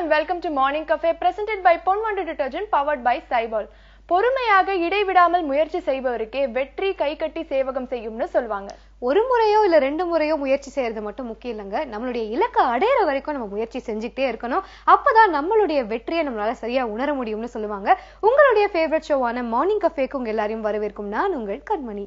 and welcome to Morning Cafe presented by Ponvandu Detergent powered by Cyball. பொறுமையாக இடைவிடாமல் முயற்சி செய்பவருக்கே வெற்றி கைகட்டி சேவகம் செய்யும்னு சொல்வாங்க. ஒரு முறையோ இல்ல ரெண்டு முறையோ முயற்சி செய்யறது மட்டும் முக்கியம் இல்லைங்க. நம்மளுடைய இலக்கை அடையிற வரைக்கும் நம்ம முயற்சி செஞ்சுக்கிட்டே இருக்கணும். அப்பதான் நம்மளுடைய வெற்றியை நம்மளால சரியா உணர முடியும்னு சொல்லுவாங்க. உங்களுடைய ஃபேவரட் ஷோவான மார்னிங் கஃபேக்கு உங்க எல்லாரையும் வரவேற்கும் நான் உங்கள் கண்மணி.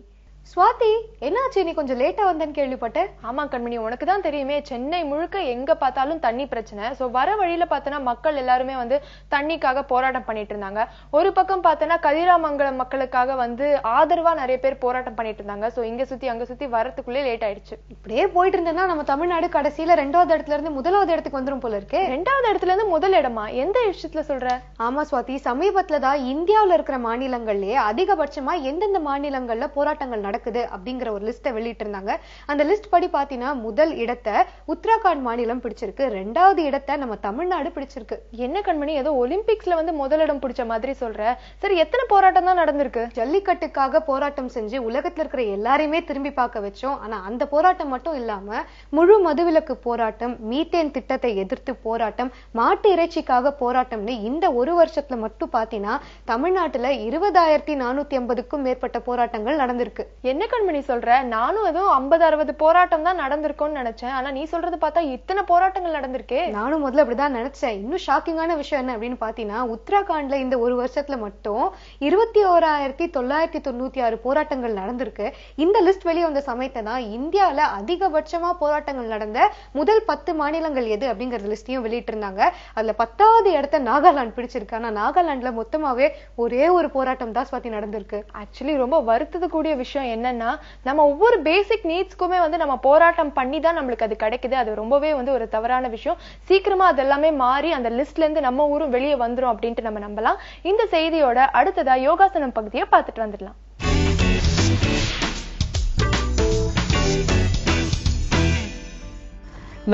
ஸ்வாதி, என்னாச்சு நீ கொஞ்சம் லேட்டா வந்தேன்னு கேள்விப்பட்டேன். ஆமா கண்மணி, உனக்கு தான் தெரியுமே சென்னை முழுக்க எங்க பார்த்தாலும் தண்ணி பிரச்சனை. சோ வர வழியில பார்த்தனா மக்கள் எல்லாருமே வந்து தண்ணிக்காக போராட்டம் பண்ணிட்டு இருந்தாங்க. ஒரு பக்கம் பார்த்தனா கதிராமங்கலம் மக்களுக்காக வந்து ஆதரவா நிறைய பேர் போராட்டம் பண்ணிட்டு இருந்தாங்க. சோ இங்க சுத்தி அங்க சுத்தி வரதுக்குள்ளே லேட் ஆயிடுச்சு. இப்படியே போயிட்டு இருந்தேன்னா நம்ம தமிழ்நாடு கடைசியில 2வது இடத்துல இருந்து 1வது இடத்துக்கு வந்துரும் போல இருக்கு. 2வது இடத்துல இருந்து முதல் இடமா? எந்த விஷயத்துல சொல்ற? ஆமா ஸ்வாதி, சமீபத்துலதான் இந்தியாவில இருக்கிற மாநிலங்கள்லயே அதிகபட்சமா எந்தெந்த மாநிலங்கள்ல போராட்டங்கள் நடக்குது அப்படிங்கிற ஒரு லிஸ்ட வெளியிட்டு இருந்தாங்க. அந்த லிஸ்ட் படி பாத்தீங்கன்னா முதல் இடத்தை உத்தராகண்ட் மாநிலம் பிடிச்சிருக்கு, 2வது இடத்தை நம்ம தமிழ்நாடு பிடிச்சிருக்கு. என்ன கண்மணி, ஏதோ ஒலிம்பிக்ஸ்ல வந்து முதலிடம் பிடிச்ச மாதிரி சொல்ற. சரி, எத்தனை போராட்டம் தான் நடந்திருக்கு? ஜல்லிக்கட்டுக்காக போராட்டம் செஞ்சு உலகத்துல இருக்கிற எல்லாரையுமே திரும்பி பார்க்க வச்சோம். ஆனா அந்த போராட்டம் மட்டும் இல்லாம முழு மதுவிலக்கு போராட்டம், மீத்தேன் திட்டத்தை எதிர்த்து போராட்டம், மாட்டு இறைச்சிக்காக போராட்டம்னு இந்த ஒரு வருஷத்துல மட்டும் பாத்தீங்கன்னா தமிழ்நாட்டுல 20,450க்கும் மேற்பட்ட போராட்டங்கள் நடந்திருக்கு. என்ன கண்மணி சொல்ற? நானும் ஏதோ 50-60 போராட்டம் தான் நடந்திருக்கும்னு நினைச்சேன். ஆனா நீ சொல்றது பார்த்தா இத்தனை போராட்டங்கள் நடந்திருக்கே. நானும் முதல்ல அப்படிதான் நினைச்சேன். இன்னும் ஷாக்கிங்கான விஷயம் என்ன அப்படின்னு பாத்தீங்கன்னா உத்தராகண்ட்ல இந்த ஒரு வருஷத்துல மட்டும் 21,996 போராட்டங்கள் நடந்திருக்கு. இந்த லிஸ்ட் வெளியே வந்த சமயத்தை தான் இந்தியாவில அதிகபட்சமா போராட்டங்கள் நடந்த முதல் 10 மாநிலங்கள் எது அப்படிங்கறது லிஸ்டையும் வெளியிட்டு இருந்தாங்க. அதுல 10வது இடத்தை நாகாலாந்து பிடிச்சிருக்கு. ஆனா நாகாலாந்துல மொத்தமாவே ஒரே ஒரு போராட்டம் தான் ஸ்வாதி நடந்திருக்கு. ஆக்சுவலி ரொம்ப வருத்தக்கூடிய விஷயம் என்னன்னா, நம்ம ஒவ்வொரு பேசிக் நீட்ஸ்க்குமே வந்து நம்ம போராட்டம் பண்ணி தான் நம்மளுக்கு அது கிடைக்குது. அது ரொம்பவே வந்து ஒரு தவறான விஷயம். சீக்கிரமா அதெல்லாமே மாறி அந்த லிஸ்ட்ல இருந்து நம்ம ஊரும் வெளியே வந்துரும் அப்படின்ட்டு நம்ம நம்பலாம். இந்த செய்தியோட அடுத்ததா யோகாசனம் பகுதியை பார்த்துட்டு வந்துடலாம்.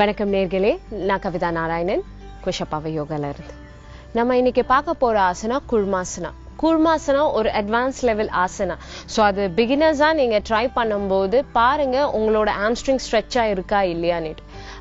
வணக்கம் நேர்களே, நான் கவிதா நாராயணன், குஷப்பாவை யோகால இருந்து. நம்ம இன்னைக்கு பார்க்க போற ஆசனா குர்மாசனா. கூர்மாசனா ஒரு அட்வான்ஸ் லெவல் ஆசனா. ஸோ அது பிகினர்ஸா நீங்க ட்ரை பண்ணும்போது பாருங்க உங்களோட ஆம்ஸ்ட்ரிங் ஸ்ட்ரெச்சா இருக்கா இல்லையான்னு.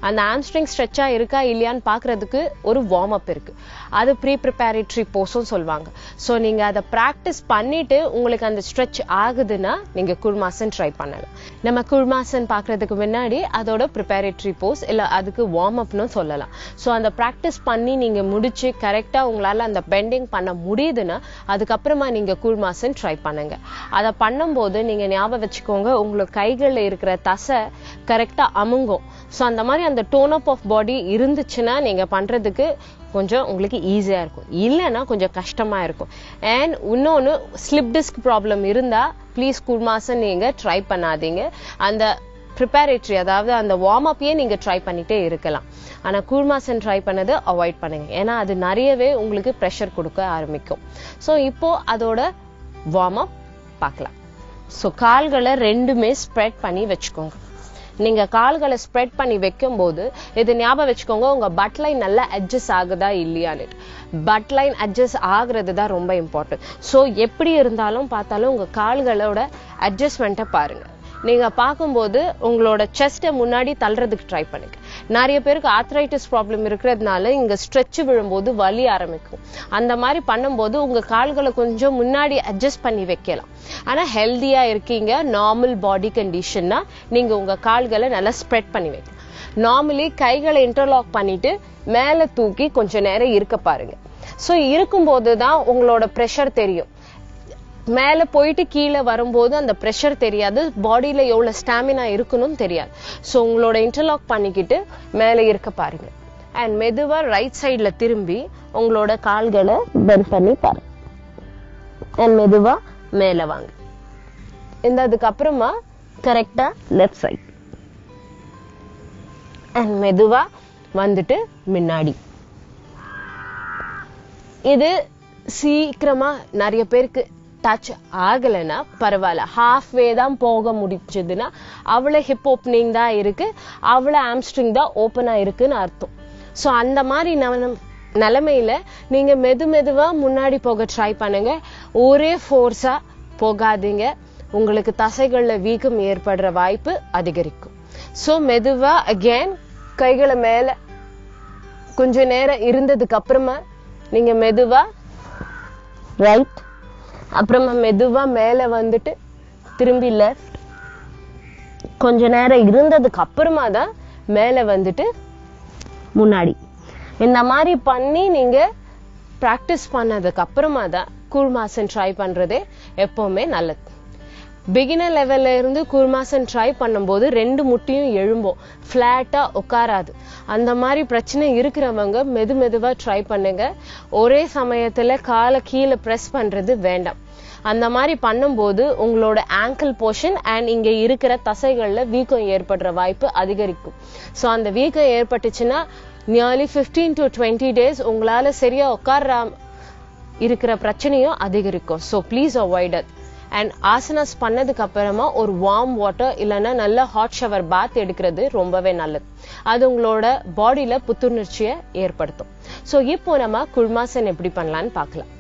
அந்த ஆம்ஸ்ட்ரிங் ஸ்ட்ரெச்சா இருக்கா இல்லையான்னு பாக்குறதுக்கு ஒரு வார்ம் அப் இருக்கு. அது ப்ரிப்பரேட்டரி போஸும் சொல்லுவாங்க. ஸோ நீங்க அதை ப்ராக்டிஸ் பண்ணிட்டு உங்களுக்கு அந்த ஸ்ட்ரெச் ஆகுதுன்னா நீங்க குர்மாசன் ட்ரை பண்ணலாம். நம்ம குர்மாசன் பாக்குறதுக்கு முன்னாடி அதோட ப்ரிப்பரேட்டரி போஸ் இல்ல அதுக்கு வார்ம் அப்னு சொல்லலாம். ஸோ அந்த ப்ராக்டிஸ் பண்ணி நீங்க முடிச்சு கரெக்டா உங்களால அந்த பெண்டிங் பண்ண முடியுதுன்னா அதுக்கப்புறமா நீங்க கூர்மாசன் ட்ரை பண்ணுங்க. அதை பண்ணும்போது நீங்க ஞாபகம் வச்சுக்கோங்க, உங்களுக்கு கைகள்ல இருக்கிற தசை கரெக்டா அமுங்கும். ஸோ அந்த மாதிரி அந்த டோன் அப் ஆஃப் பாடி இருந்துச்சுன்னா நீங்க பண்றதுக்கு கொஞ்சம் உங்களுக்கு ஈஸியா இருக்கும், இல்லைன்னா கொஞ்சம் கஷ்டமா இருக்கும். அண்ட் இன்னொன்னு, ஸ்லிப் டிஸ்க் ப்ராப்ளம் இருந்தா ப்ளீஸ் கூர்மாசன் நீங்க ட்ரை பண்ணாதீங்க. அந்த ப்ரிப்பரேட்டரி அதாவது அந்த வார்ம் அப்பையே நீங்க ட்ரை பண்ணிட்டே இருக்கலாம். ஆனா கூர்மாசன் ட்ரை பண்ணதை அவாய்ட் பண்ணுங்க, ஏன்னா அது நிறையவே உங்களுக்கு ப்ரெஷர் கொடுக்க ஆரம்பிக்கும். ஸோ இப்போ அதோட வார்ம் அப் பார்க்கலாம். ஸோ கால்களை ரெண்டுமே ஸ்ப்ரெட் பண்ணி வச்சுக்கோங்க. நீங்க கால்களை ஸ்ப்ரெட் பண்ணி வைக்கும் போது இது ஞாபகம் வச்சுக்கோங்க, உங்க பட் லைன் நல்லா அட்ஜஸ்ட் ஆகுதா இல்லையான்னு. பட் லைன் அட்ஜஸ்ட் ஆகுறது தான் ரொம்ப இம்பார்ட்டன்ட். ஸோ எப்படி இருந்தாலும் பார்த்தாலும் உங்க கால்களோட அட்ஜஸ்ட்மெண்ட்டை பாருங்க. நீங்க பார்க்கும்போது உங்களோட செஸ்ட்டை முன்னாடி தள்ளுறதுக்கு ட்ரை பண்ணுங்க. நிறைய பேருக்கு ஆர்த்ரைட்டிஸ் ப்ராப்ளம் இருக்கிறதுனால இங்க ஸ்ட்ரெச் விழும்போது வலி ஆரம்பிக்கும். அந்த மாதிரி பண்ணும்போது உங்க கால்களை கொஞ்சம் முன்னாடி அட்ஜஸ்ட் பண்ணி வைக்கலாம். ஆனா ஹெல்தியா இருக்கீங்க, நார்மல் பாடி கண்டிஷன்னா நீங்க உங்க கால்களை நல்லா ஸ்ப்ரெட் பண்ணி வைக்கலாம். நார்மலி கைகளை இன்டர்லாக் பண்ணிட்டு மேல தூக்கி கொஞ்ச நேரம் இருக்க பாருங்க. ஸோ இருக்கும்போது தான் உங்களோட ப்ரெஷர் தெரியும். மேல போயிட்டு கீழே வரும்போது அந்த ப்ரெஷர் தெரியாது, பாடியில எவ்வளவு ஸ்டாமினா இருக்கணும்னு தெரியாது. ஸோ உங்களோட இன்டர்லாக் பண்ணிக்கிட்டு மேல இருக்க பாருங்க. அண்ட் மெதுவா ரைட் சைட்ல திரும்பி உங்களோட கால்களை பெண்ட் பண்ணி பாருங்க. அண்ட் மெதுவா மேல வாங்க. இந்த அதுக்கு அப்புறமா கரெக்டா லெஃப்ட் சைட் அண்ட் மெதுவா வந்துட்டு முன்னாடி. இது சீக்கிரமா நிறைய பேருக்கு டச் ஆகலைன்னா பரவாயில்ல, ஹாஃப்வே தான் போக முடிச்சதுன்னா அவ்வளவு ஹிப் ஓப்பனிங் தான் இருக்கு, அவ்வளவு ஆம்ஸ்ட்ரிங் தான் ஓப்பனா இருக்குன்னு அர்த்தம். ஸோ அந்த மாதிரி நிலைமையில நீங்க மெதுவா முன்னாடி போக ட்ரை பண்ணுங்க. ஒரே ஃபோர்ஸா போகாதீங்க, உங்களுக்கு தசைகள்ல வீக்கம் ஏற்படுற வாய்ப்பு அதிகரிக்கும். ஸோ மெதுவா அகேன் கைகளை மேல கொஞ்ச நேரம் இருந்ததுக்கு அப்புறமா நீங்க மெதுவா ரைட், அப்புறமா மெதுவா மேல வந்துட்டு திரும்பி லெஃப்ட், கொஞ்ச நேரம் இருந்ததுக்கு அப்புறமா தான் மேல வந்துட்டு முன்னாடி. இந்த மாதிரி பண்ணி நீங்க பிராக்டிஸ் பண்ணதுக்கு அப்புறமா தான் கூர்மாசன் ட்ரை பண்றதே எப்பவுமே நல்லது. பிகினர் லெவல்ல இருந்து கூர்மாசன் ட்ரை பண்ணும்போது 2 முட்டியும் எழும்போம், பிளாட்டா உட்காராது. அந்த மாதிரி பிரச்சனை இருக்கிறவங்க மெதுவா ட்ரை பண்ணுங்க. ஒரே சமயத்துல காலை கீழே பிரஸ் பண்றது வேண்டாம். அந்த மாதிரி பண்ணும்போது உங்களோட ஆங்கிள் போர்ஷன் அண்ட் இங்க இருக்கிற தசைகள்ல வீக்கம் ஏற்படுற வாய்ப்பு அதிகரிக்கும். ஸோ அந்த வீக்கம் ஏற்பட்டுச்சுன்னா நியர்லி 15 to 20 days உங்களால சரியா உட்கார இருக்கிற பிரச்சனையும் அதிகரிக்கும். So please avoid it. And asanas பண்ணதுக்கு அப்புறமா ஒரு வார்ம் வாட்டர் இல்லைன்னா நல்ல ஹாட் ஷவர் பாத் எடுக்கிறது ரொம்பவே நல்லது. அது உங்களோட பாடியில புத்துணர்ச்சியை ஏற்படுத்தும். ஸோ இப்போ நம்ம குர்மாசன் எப்படி பண்ணலான்னு பார்க்கலாம்.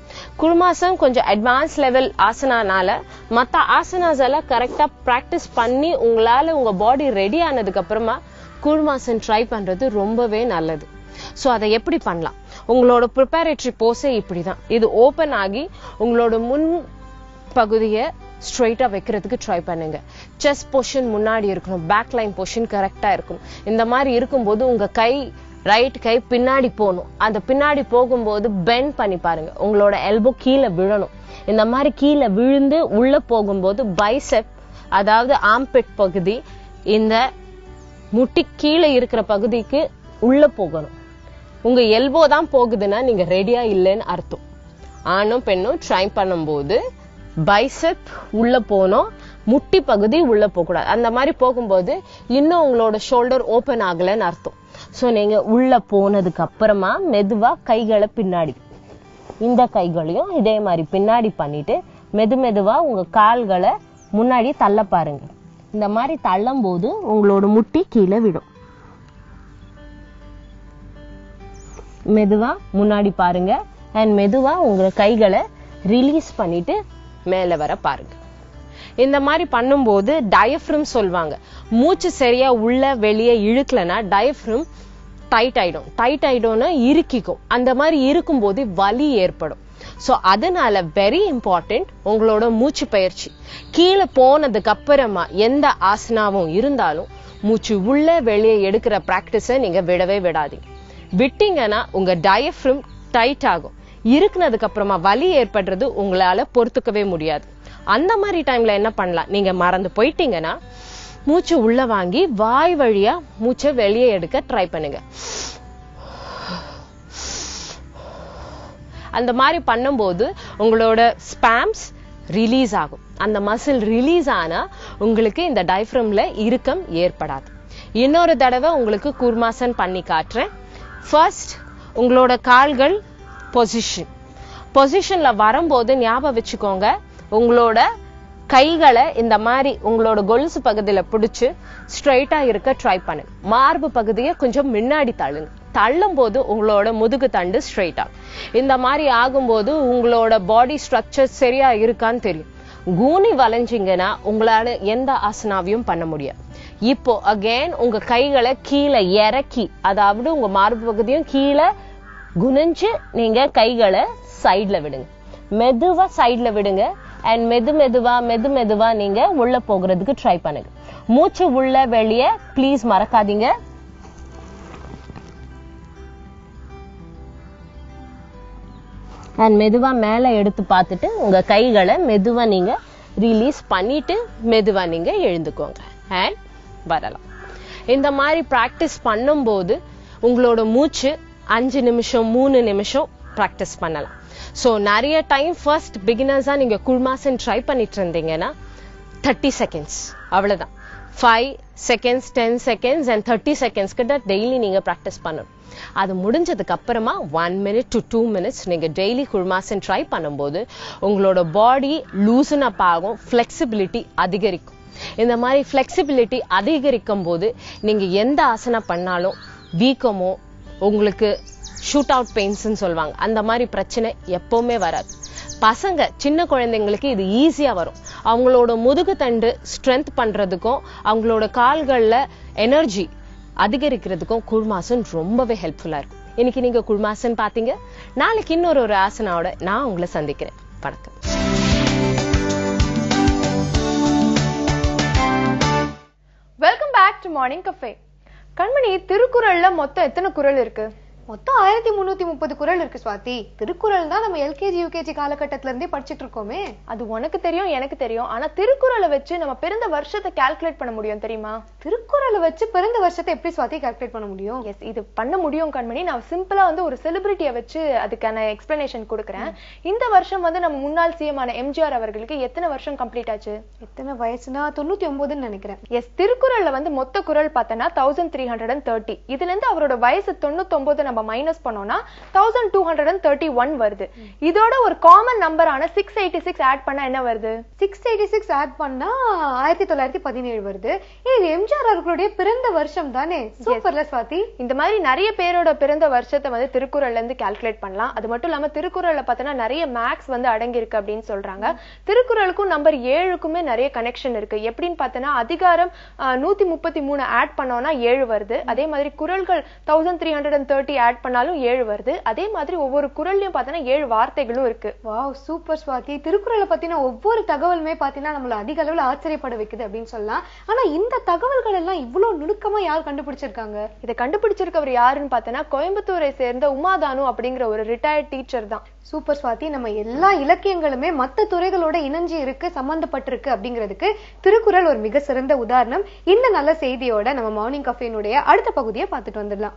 குர்மாசன் கொஞ்சம் அட்வான்ஸ் லெவல் ஆசனானால மற்ற ஆசனாஸ் எல்லாம் கரெக்டா பிராக்டிஸ் பண்ணி உங்களால உங்க பாடி ரெடி ஆனதுக்கு அப்புறமா குர்மாசன் ட்ரை பண்றது ரொம்பவே நல்லது. ஸோ அதை எப்படி பண்ணலாம்? உங்களோட ப்ரிப்பரேட்டரி போஸே இப்படிதான். இது ஓபன் ஆகி உங்களோட முன் பகுதியை ஸ்ட்ரெயிட்டா வைக்கிறதுக்கு ட்ரை பண்ணுங்க. செஸ்ட் பொசிஷன் முன்னாடி இருக்கணும், பேக் லைன் பொசிஷன் கரெக்டா இருக்கணும். இந்த மாதிரி இருக்கும்போது உங்க கை ரைட் கை பின்னாடி போகணும். அந்த பின்னாடி போகும்போது பெண்ட் பண்ணி பாருங்க, உங்களோட எல்போ கீழே விழணும். இந்த மாதிரி கீழே விழுந்து உள்ள போகும்போது பைசெப் அதாவது ஆம்பிட் பகுதி இந்த முட்டி கீழே இருக்கிற பகுதிக்கு உள்ள போகணும். உங்க எல்போ தான் போகுதுன்னா நீங்க ரெடியா இல்லைன்னு அர்த்தம். ஆணும் பெண்ணும் ட்ரை பண்ணும்போது பைசெப் உள்ள போனோம், முட்டி பகுதி உள்ள போக கூடாது. அந்த மாதிரி போகும்போது இன்னும் உங்களோட ஷோல்டர் ஓபன் ஆகலன்னு அர்த்தம். சோ நீங்க உள்ள போனதுக்கு அப்புறமா மெதுவா கைகளை பின்னாடி, இந்த கைகளையும் இதே மாதிரி பின்னாடி பண்ணிட்டு மெதுவா உங்க கால்களை முன்னாடி தள்ள பாருங்க. இந்த மாதிரி தள்ளும் போது உங்களோட முட்டி கீழே விடும். மெதுவா முன்னாடி பாருங்க அண்ட் மெதுவா உங்க கைகளை ரிலீஸ் பண்ணிட்டு மேல வர பாருங்க. இந்த மாதிரி பண்ணும்போது டயஃப்ரம் சொல்வாங்க. மூச்சு சரியா உள்ள வெளியே இழுக்கலன்னா டயஃப்ரம் டைட் ஆயிடும். டைட் ஆயிடும்னா இறுக்கிக்கும். அந்த மாதிரி இருக்கும்போது வலி ஏற்படும். ஸோ அதனால வெரி இம்பார்ட்டன்ட் உங்களோட மூச்சு பயிற்சி. கீழே போனதுக்கு அப்புறமா எந்த ஆசனாவும் இருந்தாலும் மூச்சு உள்ள வெளியே எடுக்கிற பிராக்டிஸை நீங்க விடவே விடாதீங்க. விட்டீங்கன்னா உங்க டயஃப்ரம் டைட் ஆகும். இருக்குனதுக்கு அப்புறமா வலி ஏற்படுறது உங்களால பொறுத்துக்கவே முடியாது. அந்த மாதிரி டைம்ல என்ன பண்ணலாம்? நீங்க மறந்து போயிட்டீங்கன்னா மூச்சு உள்ள வாங்கி வாய் வழியா மூச்சை வெளியே எடுக்க ட்ரை பண்ணுங்க. அந்த மாதிரி பண்ணும்போது உங்களோட ஸ்பாம்ஸ் ரிலீஸ் ஆகும். அந்த மசில் ரிலீஸ் ஆனா உங்களுக்கு இந்த டயஃப்ரம்ல இறுக்கம் ஏற்படாது. இன்னொரு தடவை உங்களுக்கு கூர்மாசன் பண்ணி காட்டுறேன். ஃபர்ஸ்ட் உங்களோட கால்கள் பொசிஷன்ல வரும்போது ஞாபகம் வச்சுக்கோங்க, உங்களோட கைகளை இந்த மாதிரி உங்களோட கொலுசு பகுதியில பிடிச்சு ஸ்ட்ரைட்டா இருக்க ட்ரை பண்ணுங்க. மார்பு பகுதியை கொஞ்சம் முன்னாடி தள்ளுங்க. தள்ளும் போது உங்களோட முதுகு தண்டு ஸ்ட்ரைட்டா. இந்த மாதிரி ஆகும்போது உங்களோட பாடி ஸ்ட்ரக்சர் சரியா இருக்கான்னு தெரியும். கூனி வளைஞ்சிங்கன்னா உங்களால எந்த ஆசனாவையும் பண்ண முடியாது. இப்போ அகைன் உங்க கைகளை கீழே இறக்கி, அதாவது உங்க மார்பு பகுதியும் கீழே குனிஞ்சு நீங்க கைகளை சைட்ல விடுங்க. மெதுவா சைட்ல விடுங்க அண்ட் மெதுவா நீங்க உள்ள போகிறதுக்கு ட்ரை பண்ணுங்க. மூச்சு உள்ள வெளியே ப்ளீஸ் மறக்காதீங்க. அண்ட் மெதுவா மேல எடுத்து பார்த்துட்டு உங்க கைகளை மெதுவா நீங்க ரிலீஸ் பண்ணிட்டு மெதுவா நீங்க எழுந்துக்கோங்க அண்ட் வரலாம். இந்த மாதிரி பிராக்டிஸ் பண்ணும்போது உங்களோட மூச்சு 5 நிமிஷம் 3 நிமிஷம் பிராக்டிஸ் பண்ணலாம். ஸோ நிறைய டைம் ஃபர்ஸ்ட் பிகினர்ஸா நீங்க குர்மாசன் ட்ரை பண்ணிட்டு இருந்தீங்கன்னா 30 செகண்ட்ஸ் அவ்வளவுதான். 5 செகண்ட்ஸ் 10 செகண்ட்ஸ் அண்ட் 30 செகண்ட்ஸ் கிட்ட டெய்லி நீங்க பிராக்டிஸ் பண்ணணும். அது முடிஞ்சதுக்கு அப்புறமா 1 minute to 2 minutes நீங்க டெய்லி குர்மாசன் ட்ரை பண்ணும்போது உங்களோட பாடி லூசன் அப் ஆகும், ஃபிளெக்சிபிலிட்டி அதிகரிக்கும். இந்த மாதிரி ஃபிளெக்சிபிலிட்டி அதிகரிக்கும் போது நீங்க எந்த ஆசனா பண்ணாலும் வீக்கமோ உங்களுக்கு ஷூட் அவுட் பெயின்ஸ்ன்னு சொல்லுவாங்க, அந்த மாதிரி பிரச்சனை எப்பவுமே வராது. பசங்க சின்ன குழந்தைங்களுக்கு இது ஈஸியா வரும். அவங்களோட முதுகு தண்டு ஸ்ட்ரென்த் பண்றதுக்கும் அவங்களோட கால்கள்ல எனர்ஜி அதிகரிக்கிறதுக்கும் குர்மாசன் ரொம்பவே ஹெல்ப்ஃபுல்லா இருக்கும். இன்னைக்கு நீங்க குழுமாசன் பாத்தீங்க. நாளைக்கு இன்னொரு ஆசனாவோட நான் உங்களை சந்திக்கிறேன். வணக்கம். Welcome back to morning cafe. Kanmani, திருக்குறள்ல மொத்தம் எத்தனை குறள் இருக்கு? மொத்தம் 1330 குறள் இருக்கு சுவாதி. திருக்குறள் தான் நம்ம எல்கேஜி யூகேஜி காலகட்டத்துல இருந்தே படிச்சுட்டு இருக்கோமே. அது உனக்கு தெரியும், எனக்கு தெரியும். ஆனா திருக்குறளை வச்சு நம்ம பிறந்த வருஷத்தை கால்குலேட் பண்ண முடியும் தெரியுமா? திருக்குறளை வச்சு பிறந்த வருஷத்தை எப்படி சுவாதி கால்குலேட் பண்ண முடியும்? எஸ், இது பண்ண முடியும் கண்மணி. நான் சிம்பிளா வந்து ஒரு செலிபிரிட்டியை வச்சு அதுக்கான எக்ஸ்பிளனேஷன் கொடுக்குறேன். இந்த வருஷம் வந்து நம்ம முன்னாள் சிஎம் ஆன எம்ஜிஆர் அவர்களுக்கு எத்தனை வருஷம் கம்ப்ளீட் ஆச்சு? எத்தனை வயசுனா 99ன்னு நினைக்கிறேன். எஸ், திருக்குறள்ல வந்து மொத்த குறள் பார்த்தனா 1330. இதுல இருந்து அவரோட வயசு 99 நம்ம மைனஸ் பண்ணோம்னா 1231 வருது. இதோட ஒரு காமன் நம்பரான 686 ஆட் பண்ணா என்ன வருது? 686 ஆட் பண்ணா 1917 வருது. இது எம்ஜிஆர் அவர்களுடைய பிறந்த வருஷம் தானே? சூப்பர்ல ஸ்வாதி. இந்த மாதிரி நிறைய பேரோட பிறந்த வருஷத்தை வந்து திருக்குறள்ல இருந்து கால்குலேட் பண்ணலாம். அது மட்டும் இல்லாம திருக்குறள்ல பார்த்தனா நிறைய மேக்ஸ் வந்து அடங்கி இருக்கு அப்படின்னு சொல்றாங்க. திருக்குறளுக்கும் நம்பர் 7க்குமே நிறைய கனெக்ஷன் இருக்கு. எப்படின்னு பார்த்தனா அதிகாரம் 133 ஆட் பண்ணோம்னா 7 வருது. அதே மாதிரி குறள்கள் 1330 ஆட் பண்ணாலும் 7 வருது. அதே மாதிரி ஒவ்வொரு குறள்லயும் பார்த்தனா 7 வார்த்தைகளும் இருக்கு. Wow, super Swathi. திருக்குறளை பத்தின ஒவ்வொரு தகவலுமே பாத்தீங்கன்னா நம்மள அதிக அளவுல ஆச்சரியப்பட வைக்குது அப்படின்னு சொல்லலாம். ஆனா இந்த தகவல்கள் எல்லாம் இவ்வளவு நுணுக்கமா யார் கண்டுபிடிச்சிருக்காங்க? இதை கண்டுபிடிச்சிருக்கவர் யாருன்னு பார்த்தனா கோயம்புத்தூரை சேர்ந்த உமாதானு அப்படிங்கிற ஒரு ரிட்டையர்ட் டீச்சர் தான். சூப்பர் ஸ்வாதி. நம்ம எல்லா இலக்கியங்களுமே மத்த துறைகளோட இணைஞ்சு இருக்கு, சம்பந்தப்பட்டிருக்கு அப்படிங்கிறதுக்கு திருக்குறள் ஒரு மிக சிறந்த உதாரணம். இந்த நல்ல செய்தியோட நம்ம மார்னிங் கஃபேனுடைய அடுத்த பகுதியை பார்த்துட்டு வந்துடலாம்.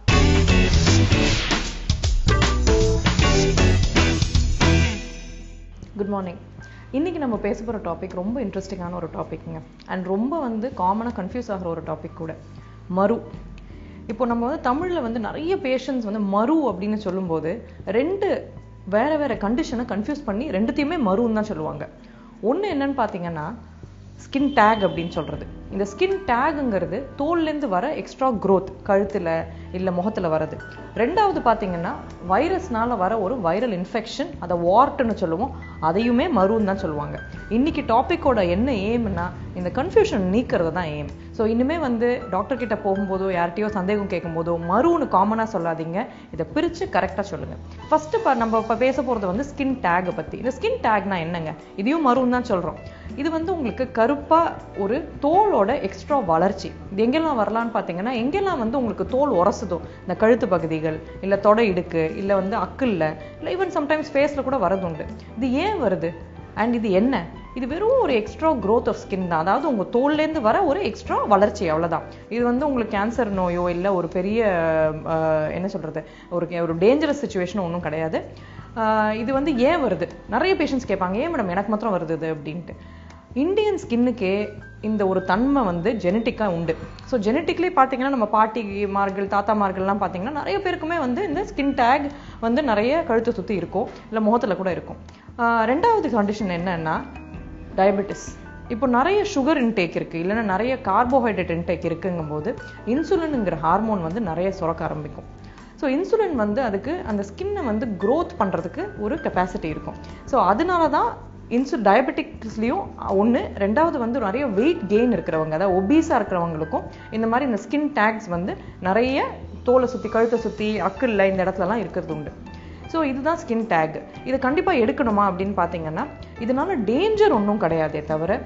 Good morning. இன்றைக்கி நம்ம பேச போகிற டாபிக் ரொம்ப இன்ட்ரெஸ்டிங்கான ஒரு டாபிக்ங்க. அண்ட் ரொம்ப வந்து காமனாக கன்ஃபியூஸ் ஆகிற ஒரு டாபிக் கூட, மரு. இப்போ நம்ம வந்து தமிழில் வந்து நிறைய பேஷண்ட்ஸ் வந்து மரு அப்படின்னு சொல்லும்போது ரெண்டு வேறு கண்டிஷனை கன்ஃபியூஸ் பண்ணி ரெண்டுத்தையுமே மருன்னு தான் சொல்லுவாங்க. ஒன்று என்னன்னு பார்த்தீங்கன்னா ஸ்கின் டேக் அப்படின்னு சொல்கிறது. இந்த ஸ்கின் டேகுங்கிறது தோல்லேருந்து வர எக்ஸ்ட்ரா க்ரோத், கழுத்தில் இல்லை முகத்தில் வர்றது. ரெண்டாவது பார்த்தீங்கன்னா வைரஸ்னால வர ஒரு வைரல் இன்ஃபெக்ஷன், அதை வார்ட்னு சொல்லுவோம், அதையுமே மருன்னு தான் சொல்லுவாங்க. இன்னைக்கு டாப்பிக்கோட என்ன எய்ம்னா இந்த கன்ஃபியூஷன் நீக்கிறது தான் எய்ம். ஸோ இனிமேல் வந்து டாக்டர் கிட்ட போகும்போதோ யார்கிட்டயோ சந்தேகம் கேட்கும் போதோ மருன்னு காமனாக சொல்லாதீங்க, இதை பிரித்து கரெக்டாக சொல்லுங்கள். ஃபஸ்ட்டு நம்ம இப்போ பேச போகிறது வந்து ஸ்கின் டேகை பற்றி. இந்த ஸ்கின் டேக்னா என்னங்க? இதையும் மருன்னு தான் சொல்கிறோம். இது வந்து உங்களுக்கு கருப்பாக ஒரு தோலோட எக்ஸ்ட்ரா வளர்ச்சி. இது எங்கெல்லாம் வரலான்னு பார்த்தீங்கன்னா, எங்கெல்லாம் வந்து உங்களுக்கு தோல் உரசுதோ, இந்த கழுத்து பகுதிகள், இல்லை தொடை இடுக்கு, இல்லை வந்து அக்கில்ல, இல்லை ஈவன் சம்டைம்ஸ் ஃபேஸில் கூட வரதுண்டு. இது ஏன் வருது அண்ட் இது என்ன? இது வெறும் ஒரு எக்ஸ்ட்ரா க்ரோத் ஆஃப் ஸ்கின் தான். அதாவது உங்கள் தோல்லேருந்து வர ஒரு எக்ஸ்ட்ரா வளர்ச்சி, அவ்வளோதான். இது வந்து உங்களுக்கு கேன்சர் நோயோ இல்லை ஒரு பெரிய என்ன சொல்கிறது ஒரு டேஞ்சரஸ் சுச்சுவேஷனும் ஒன்றும் கிடையாது. இது வந்து ஏன் வருது? நிறைய பேஷண்ட்ஸ் கேட்பாங்க, ஏன் மேடம் எனக்கு மாத்திரம் வருது இது அப்படின்ட்டு. இந்தியன் ஸ்கின்னுக்கே இந்த ஒரு தன்மை வந்து ஜெனட்டிக்காக உண்டு. ஸோ ஜெனட்டிக்லி பார்த்தீங்கன்னா நம்ம பாட்டிமார்கள் தாத்தாமார்கள்லாம் பார்த்தீங்கன்னா நிறைய பேருக்குமே வந்து இந்த ஸ்கின் டேக் வந்து நிறைய கழுத்தை சுற்றி இருக்கும், இல்லை முகத்தில் கூட இருக்கும். ரெண்டாவது கண்டிஷன் என்னன்னா டயபெட்டிஸ். இப்போ நிறைய சுகர் இன்டேக் இருக்குது, இல்லைன்னா நிறைய கார்போஹைட்ரேட் இன்டேக் இருக்குங்கும்போது இன்சுலினுங்கிற ஹார்மோன் வந்து நிறைய சுரக்க ஆரம்பிக்கும். ஸோ இன்சுலின் வந்து அதுக்கு அந்த ஸ்கின்னை வந்து க்ரோத் பண்ணுறதுக்கு ஒரு கெப்பாசிட்டி இருக்கும். ஸோ அதனால தான் டயபெட்டிக்ஸ்லையும் ஒன்று. ரெண்டாவது வந்து நிறைய வெயிட் கெயின் இருக்கிறவங்க, அதாவது ஒபீஸாக இருக்கிறவங்களுக்கும் இந்த மாதிரி இந்த ஸ்கின் டேக்ஸ் வந்து நிறைய தோலை சுற்றி கழுத்தை சுற்றி அக்கில்ல இந்த இடத்துலலாம் இருக்கிறது உண்டு. ஸோ இதுதான் ஸ்கின் டேக். இதை கண்டிப்பாக எடுக்கணுமா அப்படின்னு பார்த்தீங்கன்னா இதனால டேஞ்சர் ஒன்றும் கிடையாதே தவிர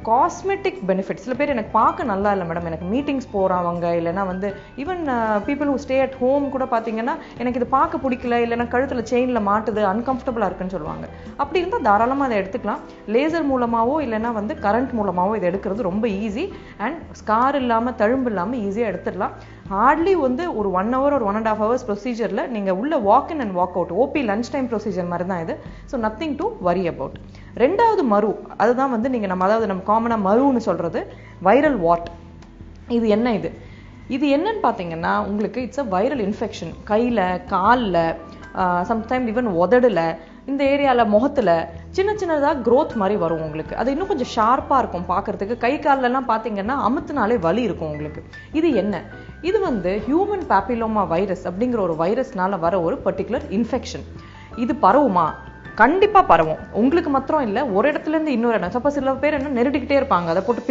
காஸ்மெட்டிக் பெனிஃபிட்ஸ். சில பேர் எனக்கு பார்க்க நல்லா இல்லை மேடம், எனக்கு மீட்டிங்ஸ் போகிறவங்க, இல்லைனா வந்து even people who stay at home கூட பார்த்தீங்கன்னா எனக்கு இது பார்க்க பிடிக்கல, இல்லைனா கழுத்தில் செயினில் மாட்டுது, அன்கம்ஃபர்டபுளாக இருக்குன்னு சொல்லுவாங்க. அப்படி இருந்தால் தாராளமாக அதை எடுத்துக்கலாம். லேசர் மூலமாகவோ இல்லைனா வந்து கரண்ட் மூலமாகவோ இதை எடுக்கிறது ரொம்ப ஈஸி அண்ட் ஸ்கார் இல்லாமல் தழும்பு இல்லாமல் ஈஸியாக எடுத்துடலாம். ஹார்ட்லி வந்து ஒரு 1 hour ஒரு 1.5 hours ப்ரொசீஜரில் நீங்கள் உள்ள walk in and walk out, OP lunch time procedure மாதிரி தான் இது. So nothing to worry about. ரெண்டாவது மரு, அதுதான் வந்து நீங்கள் அதாவது நம்ம காமனாக மருன்னு சொல்கிறது வைரல் வாட். இது என்ன? இது என்னன்னு பார்த்தீங்கன்னா உங்களுக்கு இட்ஸ் அ வைரல் இன்ஃபெக்ஷன். கையில், காலில், சம்டைம் ஈவன் உதடுல, இந்த ஏரியாவில் முகத்தில் சின்னதாக க்ரோத் மாதிரி வரும் உங்களுக்கு. அது இன்னும் கொஞ்சம் ஷார்ப்பாக இருக்கும் பார்க்குறதுக்கு. கை காலெல்லாம் பார்த்தீங்கன்னா அமுத்துனாலே வலி இருக்கும் உங்களுக்கு. இது என்ன? இது வந்து ஹியூமன் பாப்பிலோமா வைரஸ் அப்படிங்கிற ஒரு வைரஸ்னால வர ஒரு பர்டிகுலர் இன்ஃபெக்ஷன். இது பரவுமா? கண்டிப்பா பரவும். உங்களுக்கு மாத்திரம் இல்ல, ஒரு இடத்துல இருந்து இன்னொரு இடம். சப்போஸ் சில பேர் என்ன நெருடிக்கிட்டே இருப்பாங்க, அதை போட்டு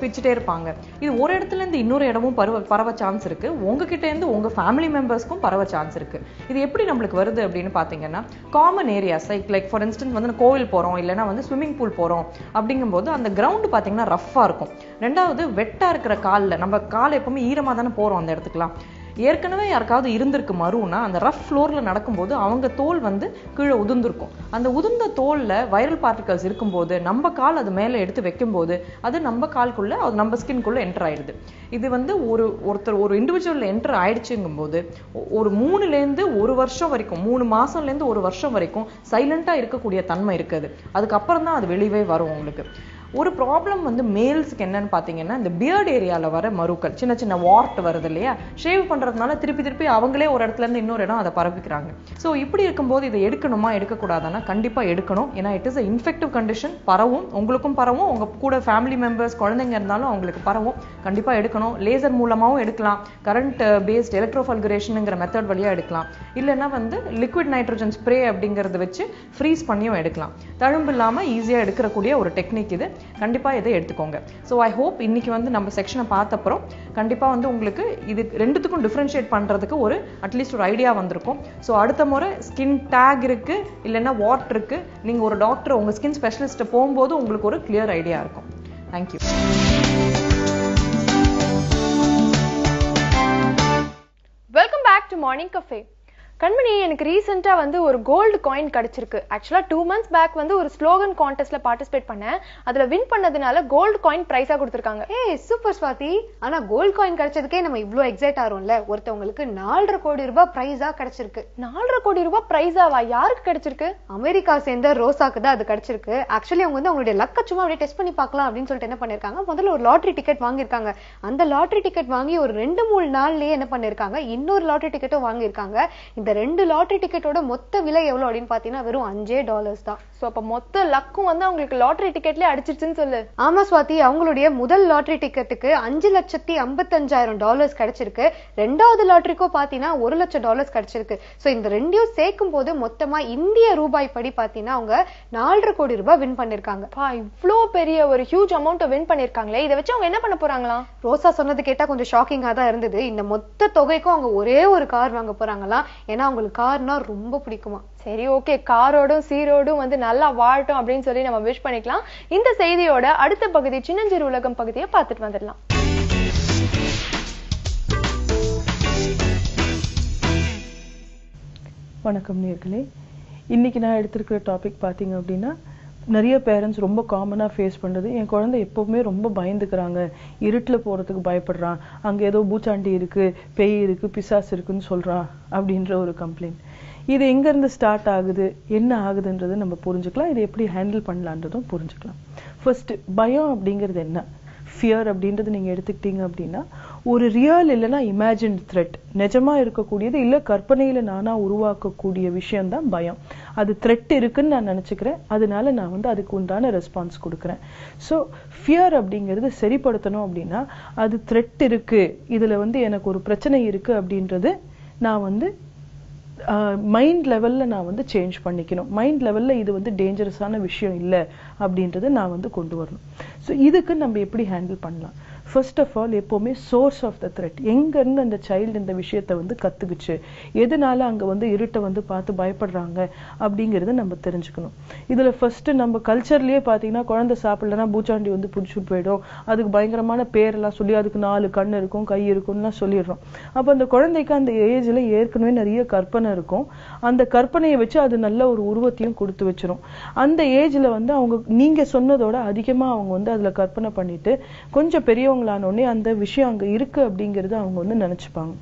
பிச்சுட்டே இருப்பாங்க. இது ஒரு இடத்துல இருந்து இன்னொரு இடமும் பரவ சான்ஸ் இருக்கு. உங்ககிட்ட இருந்து உங்க ஃபேமிலி மெம்பர்ஸ்க்கும் பரவ சான்ஸ் இருக்கு. இது எப்படி நம்மளுக்கு வருது அப்படின்னு பாத்தீங்கன்னா, common areas like for instance வந்து கோவில் போறோம், இல்லைன்னா வந்து ஸ்விம்மிங் பூல் போறோம் அப்படிங்கும்போது அந்த கிரவுண்ட் பாத்தீங்கன்னா ரஃப்பா இருக்கும். ரெண்டாவது வெட்டா இருக்கிற காலில், நம்ம கால் எப்பவுமே ஈரமா தானே போறோம் அந்த இடத்துக்குலாம். ஏற்கனவே யாருக்காவது இருந்திருக்கு மருன்னா, அந்த ரஃப் ஃப்ளோர்ல நடக்கும்போது அவங்க தோல் வந்து கீழே உதிர்ந்திருக்கும். அந்த உதிர்ந்த தோல்ல வைரல் பார்ட்டிகல்ஸ் இருக்கும்போது நம்ம கால் அது மேல எடுத்து வைக்கும்போது அது நம்ம கால்குள்ள, அது நம்ம ஸ்கின்குள்ள என்டர் ஆயிடுது. இது வந்து ஒருத்தர் ஒரு இண்டிவிஜுவல்ல என்டர் ஆயிடுச்சுங்கும் போது ஒரு 3 வருஷம் வரைக்கும், 3 மாசம்லேருந்து 1 வருஷம் வரைக்கும் சைலண்டா இருக்கக்கூடிய தன்மை இருக்குது. அதுக்கப்புறம் தான் அது வெளியே வரும் உங்களுக்கு. ஒரு ப்ராப்ளம் வந்து மேல்ஸ்க்கு என்னன்னு பாத்தீங்கன்னா, இந்த பியர்ட் ஏரியால வர மருக்கள், சின்ன சின்ன வார்ட் வருது இல்லையா, ஷேவ் பண்றதுனால திருப்பி அவங்களே ஒரு இடத்துல இருந்து இன்னொரு இடம் அதை பரப்பிக்கிறாங்க. ஸோ இப்படி இருக்கும்போது இதை எடுக்கணுமா எடுக்கக்கூடாதுன்னா கண்டிப்பா எடுக்கணும். ஏன்னா இட் இஸ் இன்ஃபெக்டிவ் கண்டிஷன், பரவும், உங்களுக்கும் பரவும், உங்க கூட ஃபேமிலி மெம்பர்ஸ் குழந்தைங்க இருந்தாலும் அவங்களுக்கு பரவும். கண்டிப்பா எடுக்கணும். லேசர் மூலமாவும் எடுக்கலாம், கரண்ட் பேஸ்ட் எலக்ட்ரோஃபல்குரேஷனுங்கிற மெத்தட் வழியா எடுக்கலாம், இல்லைன்னா வந்து லிக்விட் நைட்ரோஜன் ஸ்ப்ரே அப்படிங்கறத வச்சு ஃப்ரீஸ் பண்ணியும் எடுக்கலாம். தழும்பு இல்லாம ஈஸியா எடுக்கக்கூடிய ஒரு டெக்னிக் இது. கண்டிப்பா இதை எடுத்துக்கோங்க. ஸோ ஐ ஹோப் இன்னைக்கு வந்து நம்ம செக்ஷனை பார்த்த அப்புறம் கண்டிப்பா வந்து உங்களுக்கு இது ரெண்டுத்துக்கும் டிஃபரன்ஷியேட் பண்றதுக்கு ஒரு அட்லீஸ்ட் ஒரு ஐடியா வந்திருக்கும். ஸோ அடுத்த முறை ஸ்கின் டேக் இருக்கு, இல்லைன்னா வாட் இருக்கு, நீங்க ஒரு டாக்டர் உங்க ஸ்கின் ஸ்பெஷலிஸ்ட் போகும்போது உங்களுக்கு ஒரு கிளியர் ஐடியா இருக்கும். Thank you. Welcome back to morning cafe. Kanmani, எனக்கு ரீசெண்டா வந்து ஒரு கோல்டு காயின் கிடைச்சிருக்கு. ஆக்சுவலா 2 months பேக் வந்து ஒரு ஸ்லோகன் கான்டெஸ்ட்ல பார்ட்டிசிபேட் பண்ணேன். அதுல வின் பண்ணதுனால கோல்டு காயின் பிரைஸா கொடுத்திருக்காங்க. சூப்பர் ஸ்வாதி. ஆனா கோல்டு காயின் கிடைச்சதுக்கே நம்ம இவ்ளோ எக்ஸைட் ஆறோம்ல. ஒருத்தவங்களுக்கு 4.5 கோடி ரூபாய் பிரைஸா கிடைச்சிருக்கு. 4.5 கோடி ரூபாய் பிரைஸாவா? யாருக்கு கிடைச்சிருக்கு? அமெரிக்கா சேர்ந்த ரோசாக்கு தான் அது கிடைச்சிருக்கு. ஆக்சுவலி அவங்க வந்து அவங்களுடைய லக்க சும்மா அப்படியே டெஸ்ட் பண்ணி பார்க்கலாம் அப்படின்னு சொல்லிட்டு என்ன பண்ணிருக்காங்க, முதல்ல ஒரு லாட்டரி டிக்கெட் வாங்கியிருக்காங்க. அந்த லாட்டரி டிக்கெட் வாங்கி ஒரு 2-3 நாள்லயே என்ன பண்ணிருக்காங்க, இன்னொரு லாட்டரி டிக்கெட்டும் வாங்கியிருக்காங்க. இந்த 2 லாட்டரி டிக்கெட்டோட மொத்த விலை எவ்வளவு அப்படின்னு பாத்தீங்கன்னா வெறும் $5 தான். சோ அப்ப மொத்த லக்கும் வந்து அவங்களுக்கு லாட்டரி டிக்கெட்லயே அடிச்சிருச்சுன்னு சொல்லு. ஆமா ஸ்வாதி, அவங்களுடைய முதல் லாட்டரி டிக்கெட்டுக்கு $5,55,000 கிடைச்சிருக்கு. ரெண்டாவது லாட்டரிக்கோ பாத்தீங்கன்னா $1 லட்சம் கிடைச்சிருக்கு. சோ இந்த ரெண்டையும் சேர்க்கும் போது மொத்தமா இந்திய ரூபாய் படி பாத்தீங்கன்னா அவங்க 4.5 கோடி ரூபாய் வின் பண்ணிருக்காங்க. இவ்ளோ பெரிய ஒரு ஹியூஜ் அமௌண்ட் வின் பண்ணிருக்காங்களே, இதை வச்சு அவங்க என்ன பண்ண போறாங்களா? ரோசா சொன்னது கேட்டா கொஞ்சம் ஷாக்கிங்கா தான் இருந்தது. இந்த மொத்த தொகைக்கும் அவங்க ஒரே ஒரு கார் வாங்க போறாங்களாம். ஏன்னா அவங்களுக்கு கார்னா ரொம்ப பிடிக்குமா. சரி, ஓகே, காரோடும் சீரோடும் வந்து நல்லா வாழட்டும் அப்படின்னு சொல்லி நம்ம விஷ் பண்ணிக்கலாம். இந்த செய்தியோட அடுத்த பகுதி சின்னஞ்சிறு உலகம் பகுதியை பார்த்துட்டு வந்துடலாம். வணக்கம் நேயர்களே. இன்னைக்கு நான் எடுத்திருக்கிற டாபிக் பார்த்தீங்க அப்படின்னா, நிறைய பேரண்ட்ஸ் ரொம்ப காமனாக ஃபேஸ் பண்ணுறது, என் குழந்தை எப்போவுமே ரொம்ப பயந்துக்கிறாங்க, இருட்டில் போகிறதுக்கு பயப்படுறான், அங்கே ஏதோ பூச்சாண்டி இருக்குது, பேய் இருக்குது, பிசாசு இருக்குன்னு சொல்கிறான் அப்படின்ற ஒரு கம்ப்ளைண்ட். இது எங்கேருந்து ஸ்டார்ட் ஆகுது, என்ன ஆகுதுன்றதை நம்ம புரிஞ்சுக்கலாம். இதை எப்படி ஹேண்டில் பண்ணலான்றதும் புரிஞ்சுக்கலாம். ஃபர்ஸ்ட், பயம் அப்படிங்கிறது என்ன? ஃபியர் அப்படின்றது நீங்கள் எடுத்துக்கிட்டீங்க அப்படின்னா, ஒரு ரியல் இல்லைன்னா இமேஜின் த்ரெட், நிஜமாக இருக்கக்கூடியது இல்லை கற்பனையில் நானாக உருவாக்கக்கூடிய விஷயம்தான் பயம். அது த்ரெட் இருக்குன்னு நான் நினச்சிக்கிறேன், அதனால நான் வந்து அதுக்கு உண்டான ரெஸ்பான்ஸ் கொடுக்குறேன். ஸோ ஃபியர் அப்படிங்கிறது சரிப்படுத்தணும் அப்படின்னா, அது த்ரெட் இருக்கு, இதில் வந்து எனக்கு ஒரு பிரச்சனை இருக்கு அப்படின்றது நான் வந்து மைண்ட் லெவலில் நான் வந்து சேஞ்ச் பண்ணிக்கணும். மைண்ட் லெவலில் இது வந்து டேஞ்சரஸான விஷயம் இல்லை அப்படின்றத நான் வந்து கொண்டு வரணும். ஸோ இதுக்கு நம்ம எப்படி ஹேண்டில் பண்ணலாம்? ஃபர்ஸ்ட் ஆஃப் ஆல், எப்போவுமே சோர்ஸ் ஆஃப் த த்ரெட், எங்கேருந்து அந்த சைல்டு இந்த விஷயத்தை வந்து கற்றுக்குச்சு, எதனால அங்கே வந்து இருட்டை வந்து பார்த்து பயப்படுறாங்க அப்படிங்கிறத நம்ம தெரிஞ்சுக்கணும். இதில் ஃபர்ஸ்ட் நம்ம கல்ச்சர்லேயே பார்த்தீங்கன்னா, குழந்தை சாப்பிடலன்னா பூச்சாண்டி வந்து பிடிச்சிட்டு போயிடும், அதுக்கு பயங்கரமான பேரெல்லாம் சொல்லி அதுக்கு 4 கண் இருக்கும், கை இருக்கும்லாம் சொல்லிடுறோம். அப்போ அந்த குழந்தைக்கு அந்த ஏஜில் ஏற்கனவே நிறைய கற்பனை இருக்கும். அந்த கற்பனையை வச்சு அது நல்ல ஒரு உருவத்தையும் கொடுத்து வச்சிரும். அந்த ஏஜில் வந்து அவங்க நீங்கள் சொன்னதோட அதிகமாக அவங்க வந்து அதில் கற்பனை பண்ணிட்டு கொஞ்சம் பெரியவங்களான உடனே அந்த விஷயம் அங்கே இருக்கு அப்படிங்கிறது அவங்க வந்து நினைச்சுப்பாங்க.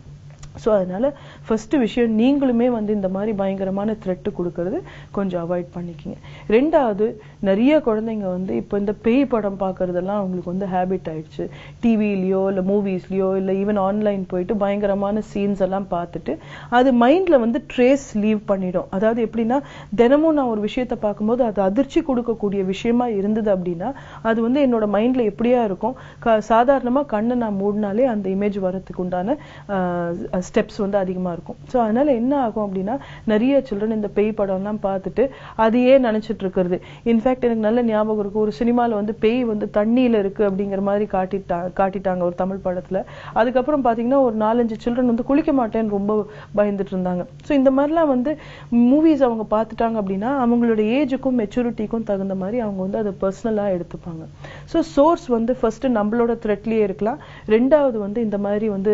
ஸோ அதனால ஃபர்ஸ்ட் விஷயம், நீங்களுமே வந்து இந்த மாதிரி பயங்கரமான த்ரெட்டு கொடுக்கறது கொஞ்சம் அவாய்ட் பண்ணிக்கிங்க. ரெண்டாவது, நிறைய குழந்தைங்க வந்து இப்போ இந்த பேய் படம் பார்க்கறதெல்லாம் அவங்களுக்கு வந்து ஹேபிட் ஆயிடுச்சு. டிவிலையோ இல்லை மூவிஸ்லையோ இல்லை ஈவன் ஆன்லைன் போயிட்டு பயங்கரமான சீன்ஸ் எல்லாம் பார்த்துட்டு அது மைண்டில் வந்து ட்ரேஸ் லீவ் பண்ணிடும். அதாவது எப்படின்னா, தினமும் நான் ஒரு விஷயத்தை பார்க்கும்போது அது அதிர்ச்சி கொடுக்கக்கூடிய விஷயமா இருந்தது அப்படின்னா அது வந்து என்னோட மைண்டில் எப்படியா இருக்கும், சாதாரணமாக கண்ணை நான் மூடினாலே அந்த இமேஜ் வரத்துக்கு உண்டான ஸ்டெப்ஸ் வந்து அதிகமா இருக்கும். ஸோ அதனால என்ன ஆகும் அப்படின்னா நிறைய சில்ட்ரன் இந்த பேய் படம்லாம் பார்த்துட்டு அதையே நினைச்சிட்டு இருக்கிறது. இன்ஃபேக்ட் எனக்கு நல்ல ஞாபகம் இருக்கு, ஒரு சினிமால வந்து பேய் வந்து தண்ணியில இருக்கு அப்படிங்கிற மாதிரி காட்டிட்டாங்க ஒரு தமிழ் படத்துல. அதுக்கப்புறம் பாத்தீங்கன்னா ஒரு 4-5 சில்ட்ரன் வந்து குளிக்க மாட்டேன்னு ரொம்ப பயந்துட்டு இருந்தாங்க. ஸோ இந்த மாதிரிலாம் வந்து மூவிஸ் அவங்க பார்த்துட்டாங்க அப்படின்னா அவங்களோட ஏஜுக்கும் மெச்சூரிட்டிக்கும் தகுந்த மாதிரி அவங்க வந்து அதை பர்சனலா எடுத்துப்பாங்க. ஸோ சோர்ஸ் வந்து ஃபர்ஸ்ட் நம்மளோட த்ரெட்லயே இருக்கலாம், ரெண்டாவது வந்து இந்த மாதிரி வந்து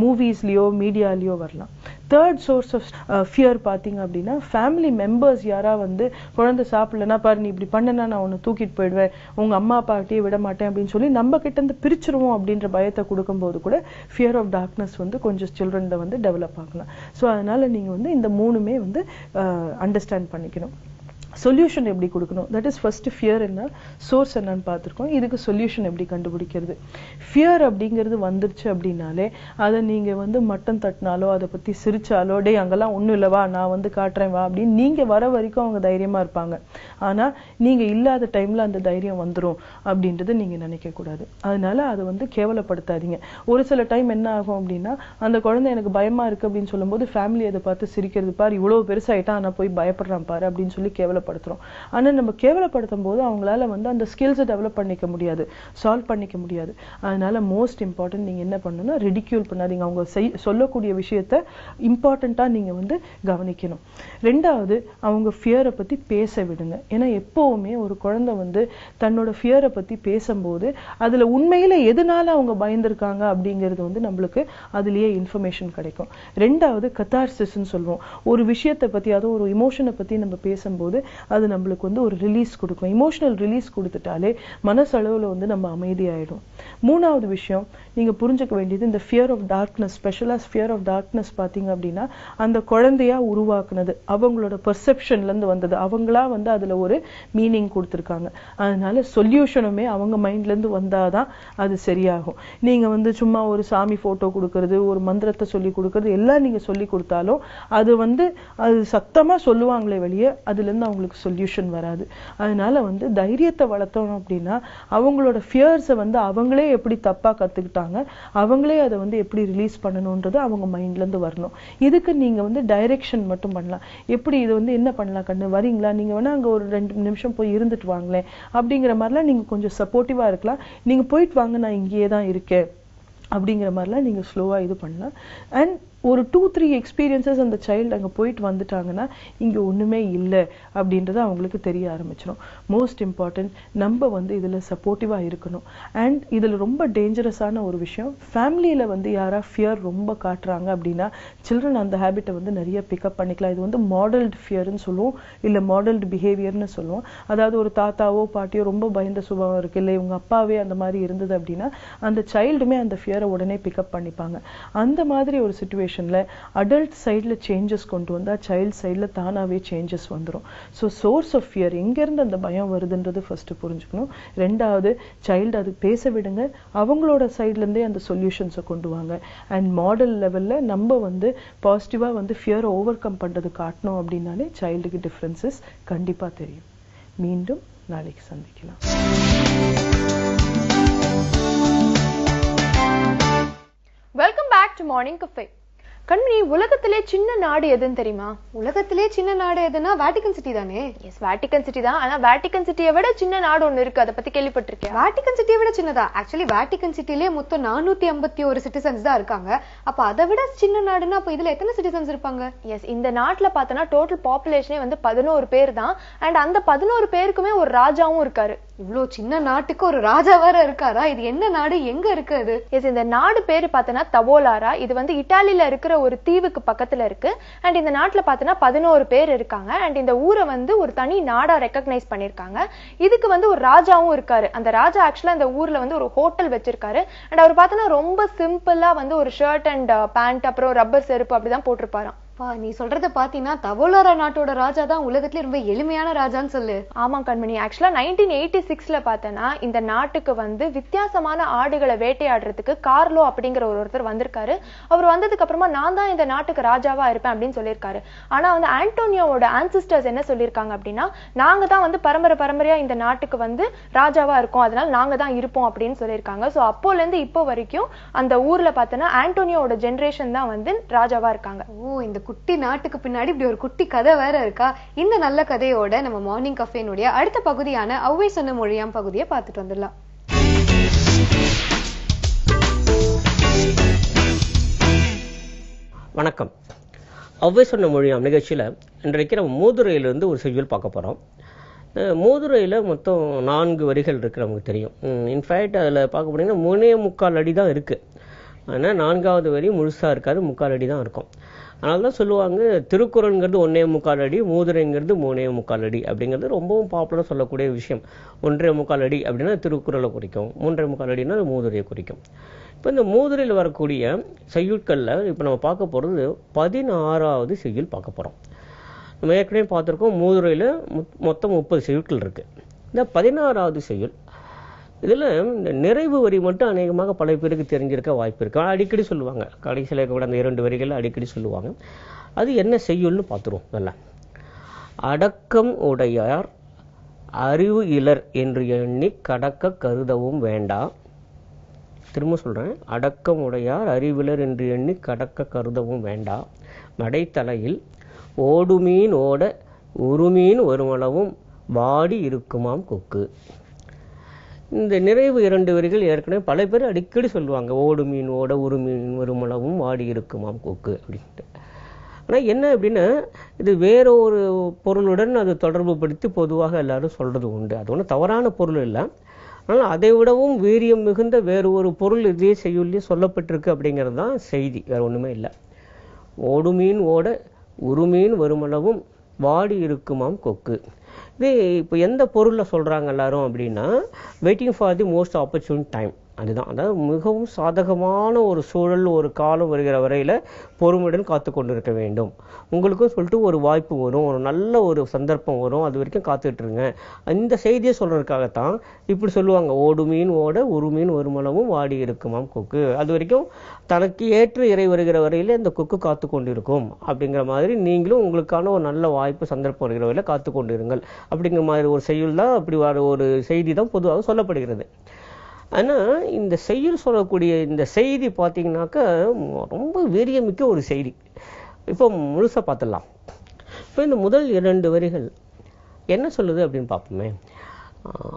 மூவிஸ்லயோ மீடியாலயோ வரலாம். தேர்ட் சோர்ஸ் ஆஃப் ஃபியர் பாத்தீங்க அப்படின்னா ஃபேமிலி மெம்பர்ஸ் யாரா வந்து குழந்தை சாப்பிடலன்னா பாரு நீ இப்படி பண்ணனா நான் உன்னை தூக்கிட்டு போயிடுவேன், உங்க அம்மா அப்பாட்டையே விட மாட்டேன் அப்படின்னு சொல்லி நம்ம கிட்ட இருந்து பிரிச்சிருவோம் அப்படின்ற பயத்தை கொடுக்கும்போது கூட ஃபியர் ஆஃப் டார்க்னஸ் வந்து கொஞ்சம் சில்ட்ரன்ல வந்து டெவலப் ஆகலாம். ஸோ அதனால நீங்க வந்து இந்த மூணுமே வந்து அண்டர்ஸ்டாண்ட் பண்ணிக்கணும். சொல்யூஷன் எப்படி கொடுக்கணும், தட் இஸ் ஃபர்ஸ்ட் ஃபியர் என்ன, சோர்ஸ் என்னன்னு பார்த்துருக்கோம். இதுக்கு சொல்யூஷன் எப்படி கண்டுபிடிக்கிறது. ஃபியர் அப்படிங்கிறது வந்துருச்சு அப்படின்னாலே அதை நீங்க வந்து மட்டம் தட்டினாலோ அதை பத்தி சிரிச்சாலோ டே அங்கெல்லாம் ஒண்ணும் இல்லவா நான் வந்து காட்டுறேன் வா அப்படின்னு நீங்க வர வரைக்கும் அவங்க தைரியமா இருப்பாங்க. ஆனா நீங்க இல்லாத டைம்ல அந்த தைரியம் வந்துரும் அப்படின்றது நீங்க நினைக்க கூடாது. அதனால அதை வந்து கேவலப்படுத்தாதீங்க. ஒரு சில டைம் என்ன ஆகும் அப்படின்னா அந்த குழந்தை எனக்கு பயமா இருக்கு அப்படின்னு சொல்லும்போது ஃபேமிலி அதை பார்த்து சிரிக்கிறது, பாரு இவ்வளவு பெருசாயிட்டான் ஆனா போய் பயப்படுறான் பாரு அப்படின்னு சொல்லி கேவலப்படுத்துறோம். ஆனா நம்ம கேவலப்படுத்தும் போது அவங்களால வந்து அந்த ஸ்கில்ஸை டெவலப் பண்ணிக்க முடியாது, சால்வ் பண்ணிக்க முடியாது. அதனால மோஸ்ட் இம்பார்ட்டன்ட் நீங்க என்ன பண்ணணும்னா ரிடிக்யூல் பண்ணாதீங்க. அவங்க சொல்லக்கூடிய விஷயத்த இம்பார்ட்டண்டா நீங்க வந்து கவனிக்கணும். ரெண்டாவது அவங்க ஃபியரை பத்தி பேச விடுங்க. ஏன்னா எப்பவுமே ஒரு குழந்தை வந்து தன்னோட ஃபியரை பத்தி பேசும்போது அதுல உண்மையில எதனால அவங்க பயந்துருக்காங்க அப்படிங்கிறது வந்து நம்மளுக்கு அதுலயே இன்ஃபர்மேஷன் கிடைக்கும். ரெண்டாவது கத்தார்சிஸ்ன்னு சொல்லுவோம். ஒரு விஷயத்தை பத்தி அதோ ஒரு இமோஷனை பத்தி நம்ம பேசும்போது அது நம்மளுக்கு வந்து ஒரு ரிலீஸ் கொடுக்கும். இமோஷனல் ரிலீஸ் கொடுத்துட்டாலே மனசளவுல வந்து நம்ம அமைதியாயிடும். மூணாவது விஷயம் நீங்க புரிஞ்சுக்க வேண்டியது இந்த ஃபியர் ஆஃப் டார்க்னஸ், ஸ்பெஷலா ஃபியர் ஆஃப் டார்க்னஸ் பாத்தீங்க அப்படின்னா அந்த குழந்தையா உருவாக்குனது, அவங்களோட பெர்செப்ஷன்ல இருந்து வந்தது, அவங்களா வந்து அதுல ஒரு மீனிங் கொடுத்துருக்காங்க. அதனால சொல்யூஷனுமே அவங்க மைண்ட்ல இருந்து வந்தாதான் அது சரியாகும். நீங்க வந்து சும்மா ஒரு சாமி போட்டோ கொடுக்கறது, ஒரு மந்திரத்தை சொல்லி கொடுக்கறது எல்லாம் நீங்க சொல்லி கொடுத்தாலும் அது வந்து அது சத்தமா சொல்லுவாங்களே வெளியே அதுல இருந்து அவங்களுக்கு சொல்யூஷன் வராது. அதனால வந்து தைரியத்தை வளர்த்தோம் அப்படின்னா அவங்களோட ஃபியர்ஸை வந்து அவங்களே எப்படி தப்பா கத்துக்கிட்டாங்க, அவங்களே அதை வந்து எப்படி ரிலீஸ் பண்ணணும்ன்றது அவங்க மைண்ட்ல இருந்து வரணும். இதுக்கு நீங்க வந்து டைரக்ஷன் மட்டும் பண்ணலாம். எப்படி இது வந்து என்ன பண்ணலாம் கண்ணு வரீங்களா, நீங்க வேணா அங்க ஒரு 2 நிமிஷம் போய் இருந்துட்டு வாங்களேன் அப்படிங்கிற மாதிரிலாம் நீங்க கொஞ்சம் சப்போர்ட்டிவா இருக்கலாம். நீங்க போயிட்டு வாங்க நான் இங்கேயே தான் இருக்கேன் அப்படிங்கிற மாதிரிலாம் நீங்க ஸ்லோவா இது பண்ணலாம். அண்ட் ஒரு 2-3 எக்ஸ்பீரியன்சஸ் அந்த சைல்டு அங்க போயிட்டு வந்துட்டாங்கன்னா இங்க ஒண்ணுமே இல்லை அப்படின்றது அவங்களுக்கு தெரிய ஆரம்பிச்சிடும். மோஸ்ட் இம்பார்ட்டன்ட் நம்ம வந்து இதுல சப்போர்ட்டிவா இருக்கணும். அண்ட் இதுல ரொம்ப டேஞ்சரஸான ஒரு விஷயம், ஃபேமிலியில வந்து யாரா ஃபியர் ரொம்ப காட்டுறாங்க அப்படின்னா சில்ட்ரன் அந்த ஹேபிட்டை வந்து நிறைய பிக்கப் பண்ணிக்கலாம். இது வந்து மாடல்டு ஃபியர்னு சொல்லுவோம், இல்ல மாடல்டு பிஹேவியர்னு சொல்லுவோம். அதாவது ஒரு தாத்தாவோ பாட்டியோ ரொம்ப பயந்த சுபாவம் இருக்கு, இல்லை இவங்க அப்பாவே அந்த மாதிரி இருந்தது அப்படின்னா அந்த சைல்டுமே அந்த ஃபியரை உடனே பிக்கப் பண்ணிப்பாங்க. அந்த மாதிரி ஒரு சிச்சுவேஷன் அடல்ட் சைட்ல சேஞ்சஸ் கொண்டு வந்தா சைல்ட் சைட்ல தானாவே சேஞ்சஸ் வந்துரும். ஸோ சோர்ஸ் ஆஃப் ஃபியர் எங்க இருந்து அந்த பயம் வருதுன்றது ஃபர்ஸ்ட் புரிஞ்சுக்கணும். ரெண்டாவது சைல்டு அது பேச விடுங்க, அவங்களோட சைட்ல இருந்தே அந்த சொல்யூஷன்ஸை கொண்டு வாங்க. அண்ட் மாடல் லெவல்ல நம்ம வந்து பாசிட்டிவா வந்து ஃபியரை ஓவர் கம் பண்றது காட்டணும் அப்படின்னாலே சைல்டுக்கு டிஃபரன்சஸ் கண்டிப்பா தெரியும். மீண்டும் நாளைக்கு சந்திக்கலாம். Welcome back to morning cafe. Kanmani, உலகத்திலே சின்ன நாடு எதுன்னு தெரியுமா? உலகத்திலே சின்ன நாடு எதுனா வேட்டிகன் சிட்டி தானே? எஸ், வேட்டிகன் சிட்டி தான். ஆனா வேட்டிகன் சிட்டியை விட சின்ன நாடு ஒண்ணு இருக்கு, அதை பத்தி கேள்விப்பட்டிருக்கேன். வேட்டிகன் சிட்டியை விட சின்னதா? ஆக்சுவலி வேட்டிகன் சிட்டிலே மொத்தம் 451 சிட்டிசன்ஸ் தான் இருக்காங்க. அப்ப அதை விட சின்ன நாடுன்னா அப்ப இதுல எத்தனை சிட்டிசன்ஸ் இருப்பாங்க? எஸ், இந்த நாட்டுல பார்த்தோன்னா டோட்டல் பாப்புலேஷனே வந்து 11 பேர் தான். அண்ட் அந்த 11 பேருக்குமே ஒரு ராஜாவும் இருக்காரு. இவ்வளவு சின்ன நாட்டுக்கு ஒரு ராஜா வேற இருக்காரா? இது என்ன நாடு, எங்க இருக்கு அது? எஸ், இந்த நாடு பேரு பார்த்தோன்னா தவோலாரா. இது வந்து இட்டாலியில இருக்கிற ஒரு தீவுக்கு பக்கத்துல இருக்கு. அண்ட் இந்த நாட்டுல பார்த்தோன்னா 11 பேர் இருக்காங்க. அண்ட் இந்த ஊரை வந்து ஒரு தனி நாடா ரெக்கக்னைஸ் பண்ணிருக்காங்க. இதுக்கு வந்து ஒரு ராஜாவும் இருக்காரு. அந்த ராஜா ஆக்சுவலா இந்த ஊர்ல வந்து ஒரு ஹோட்டல் வச்சிருக்காரு. அண்ட் அவர் பார்த்தோன்னா ரொம்ப சிம்பிளா வந்து ஒரு ஷர்ட் அண்ட் பேண்ட் அப்புறம் ரப்பர் செருப்பு அப்படிதான் போட்டிருப்பாராம். நீ சொல்றத பாத்தீங்கன்னா தவோலாரா நாட்டோட ராஜா தான் உலகத்திலே ரொம்ப எளிமையான ராஜான்னு சொல்லு. ஆமா கண்மணி, ஆக்சுவலா 1986ல பார்த்தனா இந்த நாட்டுக்கு வந்து வித்தியாசமான ஆடுகளை வேட்டையாடுறதுக்கு கார்லோ அப்படிங்கிற ஒருத்தர் வந்திருக்காரு. அவர் வந்ததுக்கு அப்புறமா நான் தான் இந்த நாட்டுக்கு ராஜாவா இருப்பேன் அப்படின்னு சொல்லியிருக்காரு. ஆனா வந்து ஆண்டோனியோவோட ஆன்சிஸ்டர்ஸ் என்ன சொல்லியிருக்காங்க அப்படின்னா, நாங்க தான் வந்து பரம்பரையா இந்த நாட்டுக்கு வந்து ராஜாவா இருக்கோம், அதனால நாங்க தான் இருப்போம் அப்படின்னு சொல்லியிருக்காங்க. சோ அப்போல இருந்து இப்போ வரைக்கும் அந்த ஊர்ல பார்த்தனா ஆண்டோனியோட ஜெனரேஷன் தான் வந்து ராஜாவா இருக்காங்க. இந்த குட்டி நாட்டுக்கு பின்னாடி இப்படி ஒரு குட்டி கதை வேற இருக்கா? இந்த நல்ல கதையோட நம்ம மார்னிங் கஃபேனுடைய அடுத்த பகுதியான ஔவை சொன்ன மொழியாம் பகுதியை பார்த்துட்டு வந்துடலாம். வணக்கம். ஔவை சொன்ன மொழியாம் நிகழ்ச்சியில் இன்றைக்கு நம்ம மூதுரையிலிருந்து ஒரு செய்யுள் பார்க்க போகிறோம். மூதுரையில் மொத்தம் 4 வரிகள் இருக்கு, நமக்கு தெரியும். இன்ஃபேக்ட் அதில் பார்க்க போனீங்கன்னா 3.25 அடி தான் இருக்குது. ஆனால் 4வது வரி முழுசாக இருக்காது, 3/4 அடி தான் இருக்கும். அதனால தான் சொல்லுவாங்க திருக்குறள்ங்கிறது 1.25 அடி, மூதுரைங்கிறது 3.25 அடி அப்படிங்கிறது ரொம்பவும் பாப்புலராக சொல்லக்கூடிய விஷயம். 1.25 அடி அப்படின்னா திருக்குறளை குறிக்கும், 3.25 அடினா மூதுரையை குறிக்கும். இப்போ இந்த மூதுரையில் வரக்கூடிய செய்யுட்களில் இப்போ நம்ம பார்க்க போகிறது 16வது செய்யுள் பார்க்க போகிறோம். நம்ம ஏற்கனவே பார்த்துருக்கோம் மூதுரையில் மொத்தம் 30 செய்யுட்கள் இருக்குது. இந்த 16வது செய்யுள் இதில் இந்த நிறைவு வரி மட்டும் அநேகமாக பல பேருக்கு தெரிஞ்சிருக்க வாய்ப்பு இருக்கு. அடிக்கடி சொல்லுவாங்க, கடைசியில் கூட அந்த 2 வரிகள் அடிக்கடி சொல்லுவாங்க. அது என்ன செய்யுள்னு பார்த்துருவோம். நல்லா, அடக்கம் உடையார் அறிவு இலர் என்று எண்ணி கடக்க கருதவும் வேண்டா. திரும்ப சொல்றேன், அடக்கம் உடையார் அறிவிலர் என்று எண்ணி கடக்க கருதவும் வேண்டா. மடைத்தலையில் ஓடுமீன் ஓட உருமீன் வருமளவும் வாடி இருக்குமாம் கொக்கு. இந்த நிறைவு 2 வரிகள் ஏற்கனவே பல பேர் அடிக்கடி சொல்லுவாங்க, ஓடு மீன் ஓட ஒரு மீன் வருமளவும் வாடி இருக்குமாம் கொக்கு அப்படின்ட்டு. ஆனால் என்ன அப்படின்னா, இது வேற ஒரு பொருளுடன் அது தொடர்பு படுத்தி பொதுவாக எல்லாரும் சொல்றது உண்டு. அது ஒன்றும் தவறான பொருள் இல்லை. ஆனால் அதை விடவும் வீரியம் மிகுந்த வேறு ஒரு பொருள் இதே செய்யுள்ளே சொல்லப்பட்டிருக்கு அப்படிங்கிறது தான் செய்தி, வேற ஒன்றுமே இல்லை. ஓடு மீன் ஓட ஒரு மீன் வருமளவும் வாடி இருக்குமாம் கொக்கு. இது இப்போ எந்த பொருளில் சொல்கிறாங்க எல்லாரும் அப்படின்னா, waiting for the most ஆப்பர்ச்சுன் time. அதுதான், அதாவது மிகவும் சாதகமான ஒரு சூழல், ஒரு காலம் வருகிற வரையில் பொறுமையுடன் காத்து கொண்டு இருக்க வேண்டும். உங்களுக்கும் சொல்லிட்டு ஒரு வாய்ப்பு வரும், ஒரு நல்ல ஒரு சந்தர்ப்பம் வரும், அது வரைக்கும் காத்துட்ருங்க. இந்த செய்தியை சொல்கிறதுக்காகத்தான் இப்படி சொல்லுவாங்க, ஓடு மீன் ஓட ஒரு மீன் வருமளவும் வாடி இருக்குமாம் கொக்கு. அது வரைக்கும் தனக்கு ஏற்ற இறை வருகிற வரையில் இந்த கொக்கு காத்து கொண்டு இருக்கும் அப்படிங்கிற மாதிரி நீங்களும் உங்களுக்கான ஒரு நல்ல வாய்ப்பு சந்தர்ப்பம் வருகிற வரையில் காத்து கொண்டு இருங்கள் அப்படிங்கிற மாதிரி ஒரு செய்யுள் தான், அப்படி வர ஒரு செய்தி தான் பொதுவாக சொல்லப்படுகிறது. ஆனால் இந்த செய்யுள் சொல்லக்கூடிய இந்த செய்தி பார்த்தீங்கன்னாக்கா ரொம்ப வீரியமிக்க ஒரு செய்தி. இப்போ முழுசாக பார்த்துடலாம். இப்போ இந்த முதல் 2 வரிகள் என்ன சொல்லுது அப்படின்னு பார்ப்போமே.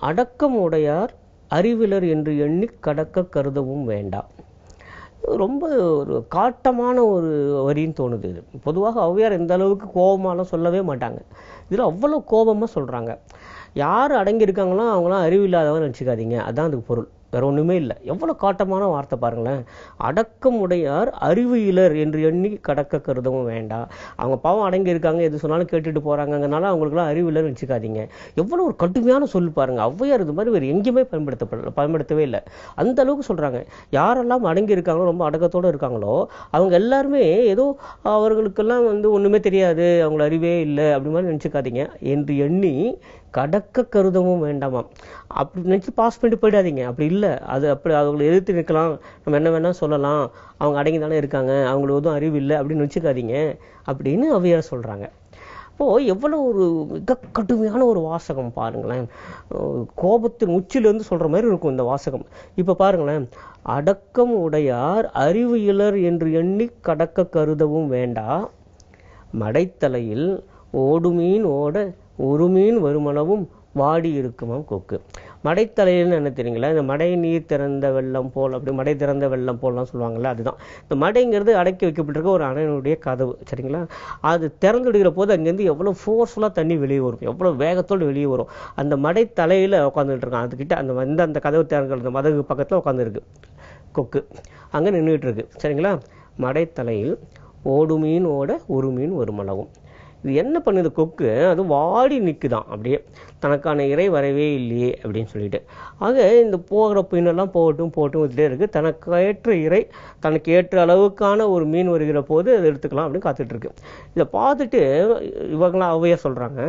அடக்கம் உடையார் அறிவிலர் என்று எண்ணி கடக்க கருதவும் வேண்டாம். ரொம்ப ஒரு காட்டமான ஒரு வரின்னு தோணுது. இது பொதுவாக ஔவையார் எந்த அளவுக்கு கோபமாலாம் சொல்லவே மாட்டாங்க. இதில் அவ்வளோ கோபமாக சொல்கிறாங்க. யார் அடங்கியிருக்காங்களோ அவங்களாம் அறிவில்லாதவங்க நினச்சிக்காதீங்க, அதுதான் அதுக்கு பொருள், வேற ஒன்றுமே இல்லை. எவ்வளோ காட்டமான வார்த்தை பாருங்களேன். அடக்கம் உடையார் அறிவு இலர் என்று எண்ணி கடக்க கருதவும் வேண்டாம். அவங்க பாவம் அடங்கி இருக்காங்க, எது சொன்னாலும் கேட்டுட்டு போறாங்கனால அவங்களுக்குலாம் அறிவு இல்லைன்னு வச்சுக்காதீங்க. எவ்வளோ ஒரு கடுமையான சொல் பாருங்க. ஔவையார் இது மாதிரி வேறு எங்கேயுமே பயன்படுத்தவே இல்லை. அந்த அளவுக்கு சொல்றாங்க. யாரெல்லாம் அடங்கி இருக்காங்களோ, ரொம்ப அடக்கத்தோடு இருக்காங்களோ, அவங்க எல்லாருமே ஏதோ அவர்களுக்கெல்லாம் ஒன்றுமே தெரியாது, அவங்கள அறிவே இல்லை அப்படி மாதிரி நினச்சிக்காதீங்க என்று எண்ணி கடக்க கருதவும் வேண்டாமாம். அப்படி நினச்சி பாஸ் பண்ணிட்டு போயிடாதீங்க. அப்படி இல்லை, அது அப்படி அவங்களை எதிர்த்து நிற்கலாம், நம்ம என்ன வேணால் சொல்லலாம், அவங்க அடங்கி தானே இருக்காங்க, அவங்களுக்கு எதுவும் அறிவு இல்லை அப்படின்னு நினச்சிக்காதீங்க அப்படின்னு ஔவையார் சொல்கிறாங்க. அப்போது எவ்வளோ ஒரு மிக கடுமையான ஒரு வாசகம் பாருங்களேன். கோபத்தின் உச்சிலேருந்து சொல்கிற மாதிரி இருக்கும் இந்த வாசகம். இப்போ பாருங்களேன், அடக்கம் உடையார் அறிவு இலர் என்று எண்ணி கடக்க கருதவும் வேண்டா. மடைத்தலையில் ஓடுமீன் ஓட ஒரு மீன் வருமளவும் வாடி இருக்குமாம் கொக்கு. மடைத்தலையில்னு என்ன தெரியுங்களா? இந்த மடை நீர் திறந்த வெள்ளம் போல், அப்படி மடை திறந்த வெள்ளம் போல்லாம் சொல்லுவாங்கல்ல, அதுதான். இந்த மடைங்கிறது அடக்கி வைக்கப்பட்டிருக்க ஒரு அணையினுடைய கதவு, சரிங்களா? அது திறந்து விடுகிற போது அங்கேருந்து எவ்வளோ ஃபோர்ஸ்ஃபுல்லாக தண்ணி வெளியே வரும், எவ்வளோ வேகத்தோடு வெளியே வரும். அந்த மடை தலையில் உட்காந்துட்டு இருக்கான், அதுக்கிட்ட அந்த கதவு திறந்த அந்த மதகு பக்கத்தில் உட்காந்துருக்கு கொக்கு, அங்கே நின்றுட்டு இருக்கு, சரிங்களா? மடைத்தலையில் ஓடு மீன் ஓட ஒரு மீன் வருமளவும். இது என்ன பண்ணுது கொக்கு, அது வாடி நிற்குதான் அப்படியே, தனக்கான இறை வரவே இல்லையே அப்படின்னு சொல்லிட்டு. ஆக இந்த போகிற மீனெல்லாம் போட்டும் வந்துட்டே இருக்கு. தனக்கு ஏற்ற இறை, தனக்கு ஏற்ற அளவுக்கான ஒரு மீன் வருகிற போது அதை எடுத்துக்கலாம் அப்படின்னு காத்துட்டு இருக்கு. இதை பார்த்துட்டு இவங்களாம் அவையா சொல்றாங்க,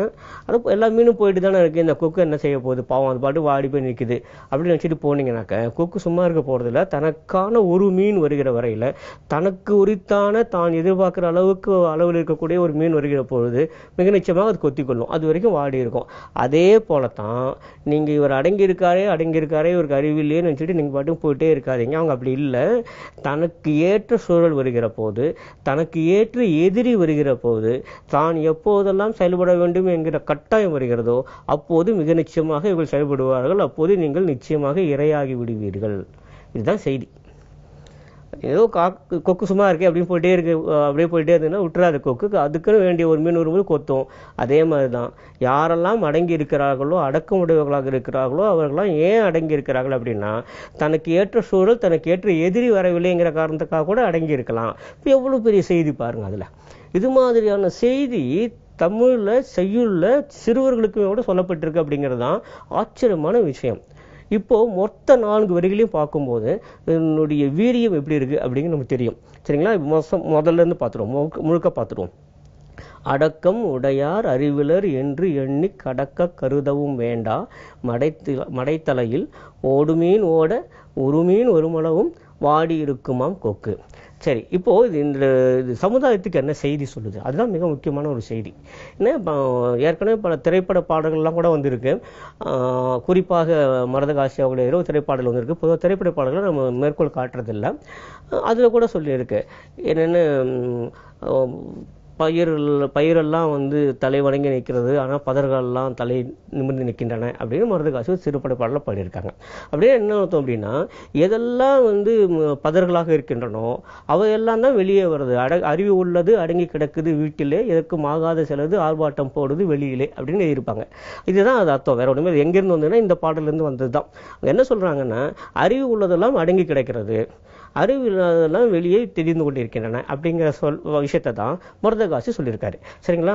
அது எல்லா மீனும் போயிட்டு தானே இருக்கு, இந்த கொக்கு என்ன செய்ய போகுது, பாவம் அது பாட்டு வாடி போய் நிற்குது அப்படின்னு நினச்சிட்டு போனீங்கன்னாக்க கொக்கு சும்மா இருக்க போறதில்ல. தனக்கான ஒரு மீன் வருகிற வரையில, தனக்கு உரித்தான தான் எதிர்பார்க்கிற அளவில் இருக்கக்கூடிய ஒரு மீன் வருகிற பொழுது மிக நிச்சயமாக அது கொத்தி கொள்ளும். அது வரைக்கும் வாடி இருக்கும். அதே போலத்தான் நீங்க இவர் அடங்கியிருக்காரே இவருக்கு அறிவில்லையே நினைச்சிட்டு நீங்க பாட்டும் போயிட்டே இருக்காதீங்க. அவங்க அப்படி இல்லை. தனக்கு ஏற்ற சூழல் வருகிற போது, தனக்கு ஏற்ற எதிரி வருகிற போது, தான் எப்போதெல்லாம் செயல்பட வேண்டும் என்கிற கட்டாயம் வருகிறதோ அப்போது மிக நிச்சயமாக இவர்கள் செயல்படுவார்கள். அப்போது நீங்கள் நிச்சயமாக இரையாகி விடுவீர்கள். இதுதான் செய்தி. ஏதோ கொக்கு சும்மா இருக்கே அப்படின்னு போயிட்டே இருக்கு, அப்படியே போயிட்டே இருந்ததுன்னா விட்டுறாது கொக்கு. அதுக்குன்னு வேண்டிய ஒரு மீன் வரும்போது கொத்தும். அதே மாதிரிதான் யாரெல்லாம் அடங்கி இருக்கிறார்களோ, அடக்கமுடையவர்களாக இருக்கிறார்களோ, அவர்களாம் ஏன் அடங்கி இருக்கிறார்கள் அப்படின்னா, தனக்கு ஏற்ற சூழல், தனக்கு ஏற்ற எதிரி வரவில்லைங்கிற காரணத்துக்காக கூட அடங்கி இருக்கலாம். இப்போ எவ்வளவு பெரிய செய்தி பாருங்க. அதுல இது மாதிரியான செய்தி தமிழ்ல செய்யுள்ள சிறுவர்களுக்குமே கூட சொல்லப்பட்டிருக்கு அப்படிங்கிறது தான் ஆச்சரியமான விஷயம். இப்போ மொத்த 4 வரிகளையும் பார்க்கும்போது என்னுடைய வீரியம் எப்படி இருக்கு அப்படிங்கிறது நமக்கு தெரியும். சரிங்களா? முதல்ல இருந்து பார்த்துருவோம், முழுக்க பார்த்துருவோம். அடக்கம் உடையார் அறிவிலர் என்று எண்ணி கடக்க கருதவும் வேண்டா, மடைத்தலையில் ஓடுமீன் ஓட உருமீன் ஒருமளவும் வாடி இருக்குமாம் கொக்கு. சரி, இப்போ இந்த சமுதாயத்துக்கு என்ன செய்தி சொல்லுது, அதுதான் மிக முக்கியமான ஒரு செய்தி. ஏன்னா ஏற்கனவே பல திரைப்பட பாடல்கள்லாம் கூட வந்திருக்கு. குறிப்பாக மரதகாசி அவங்களுடைய இரவு திரைப்பாடல் வந்திருக்கு. பொதுவாக திரைப்பட பாடல்களை நம்ம மேற்கோள் காட்டுறதில்லை. அதில் கூட சொல்லியிருக்கு என்னென்னு, பயிரெல்லாம் தலை வணங்கி நிற்கிறது, ஆனால் பதர்கள்லாம் தலை நிமிர்ந்து நிற்கின்றன அப்படின்னு மருதகாசி சிறுபடை பாடலில் பாடியிருக்காங்க. அப்படியே என்ன அர்த்தம் அப்படின்னா, எதெல்லாம் பதர்களாக இருக்கின்றனோ அவையெல்லாம் தான் வெளியே வருது. அறிவு உள்ளது அடங்கி கிடக்குது வீட்டிலே, எதற்கும் ஆகாத சிலது ஆர்ப்பாட்டம் போடுது வெளியிலே அப்படின்னு எழுதியிருப்பாங்க. இதுதான் அது அர்த்தம். வேற ஒன்றுமே எங்கேருந்து வந்ததுன்னா இந்த பாடலேருந்து வந்தது தான். என்ன சொல்றாங்கன்னா, அறிவு உள்ளதெல்லாம் அடங்கி கிடக்கிறது, அறிவு இல்லாததெல்லாம் வெளியே தெரிந்து கொண்டிருக்கின்றன அப்படிங்கிற விஷயத்தை தான் மருதகாசி சொல்லியிருக்காரு. சரிங்களா?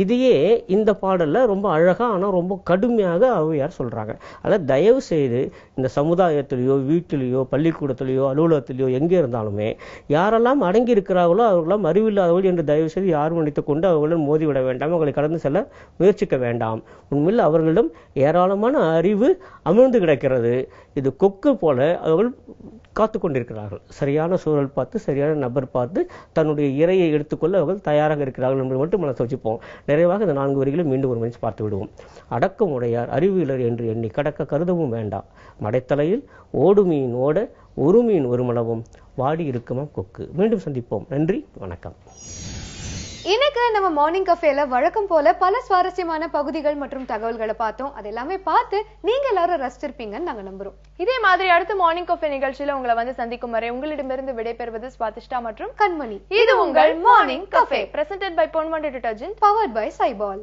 இதையே இந்த பாடல்ல ரொம்ப அழகா ஆனால் ரொம்ப கடுமையாக ஔவையார் சொல்றாங்க. அதனால் தயவு செய்து இந்த சமுதாயத்திலேயோ, வீட்டிலேயோ, பள்ளிக்கூடத்திலேயோ, அலுவலகத்திலேயோ எங்கே இருந்தாலுமே யாரெல்லாம் அடங்கி இருக்கிறார்களோ அவர்களெல்லாம் அறிவில்லாதவர்கள் என்று தயவு செய்து யாரும் நினைத்துக் கொண்டு அவர்களுடன் மோதிவிட வேண்டாம், அவர்களை கடந்து செல்ல முயற்சிக்க வேண்டாம். உண்மையில் அவர்களிடம் ஏராளமான அறிவு அமிழ்ந்து கிடக்கிறது. இது கொக்கு போல அவர்கள் காத்து கொண்டிருக்கிறார்கள். சரியான சூழல் பார்த்து, சரியான நபர் பார்த்து தன்னுடைய இரையை எடுத்துக்கொள்ள அவர்கள் தயாராக இருக்கிறார்கள் என்று மட்டும் மனசு வச்சுப்போம். நிறைவாக இந்த 4 வரிகளை மீண்டும் ஒரு முறை பார்த்து விடுவோம். அடக்கம் உடையார் அறிவிலர் என்று எண்ணி கடக்க கருதவும் வேண்டாம், மடைத்தலையில் ஓடு மீன் ஓட ஒரு மீன் ஒருமளவும் வாடி இருக்குமா கொக்கு. மீண்டும் சந்திப்போம். நன்றி, வணக்கம். இன்னைக்கு நம்ம மார்னிங் கஃபேல வழக்கம் போல பல சுவாரஸ்யமான பகுதிகள் மற்றும் தகவல்களை பார்த்தோம். அது எல்லாமே பார்த்து நீங்க எல்லாரும் ரசிச்சிருப்பீங்கன்னு நாங்க நம்புறோம். இதே மாதிரி அடுத்த மார்னிங் கஃபே நிகழ்ச்சியில உங்களை சந்திக்கும் வரை உங்களிடமிருந்து விடைபெறுவது ஸ்வாதிஷ்டா மற்றும் கண்மணி. இது உங்கள் morning cafe, presented by Ponvandu detergent, powered by Saibol.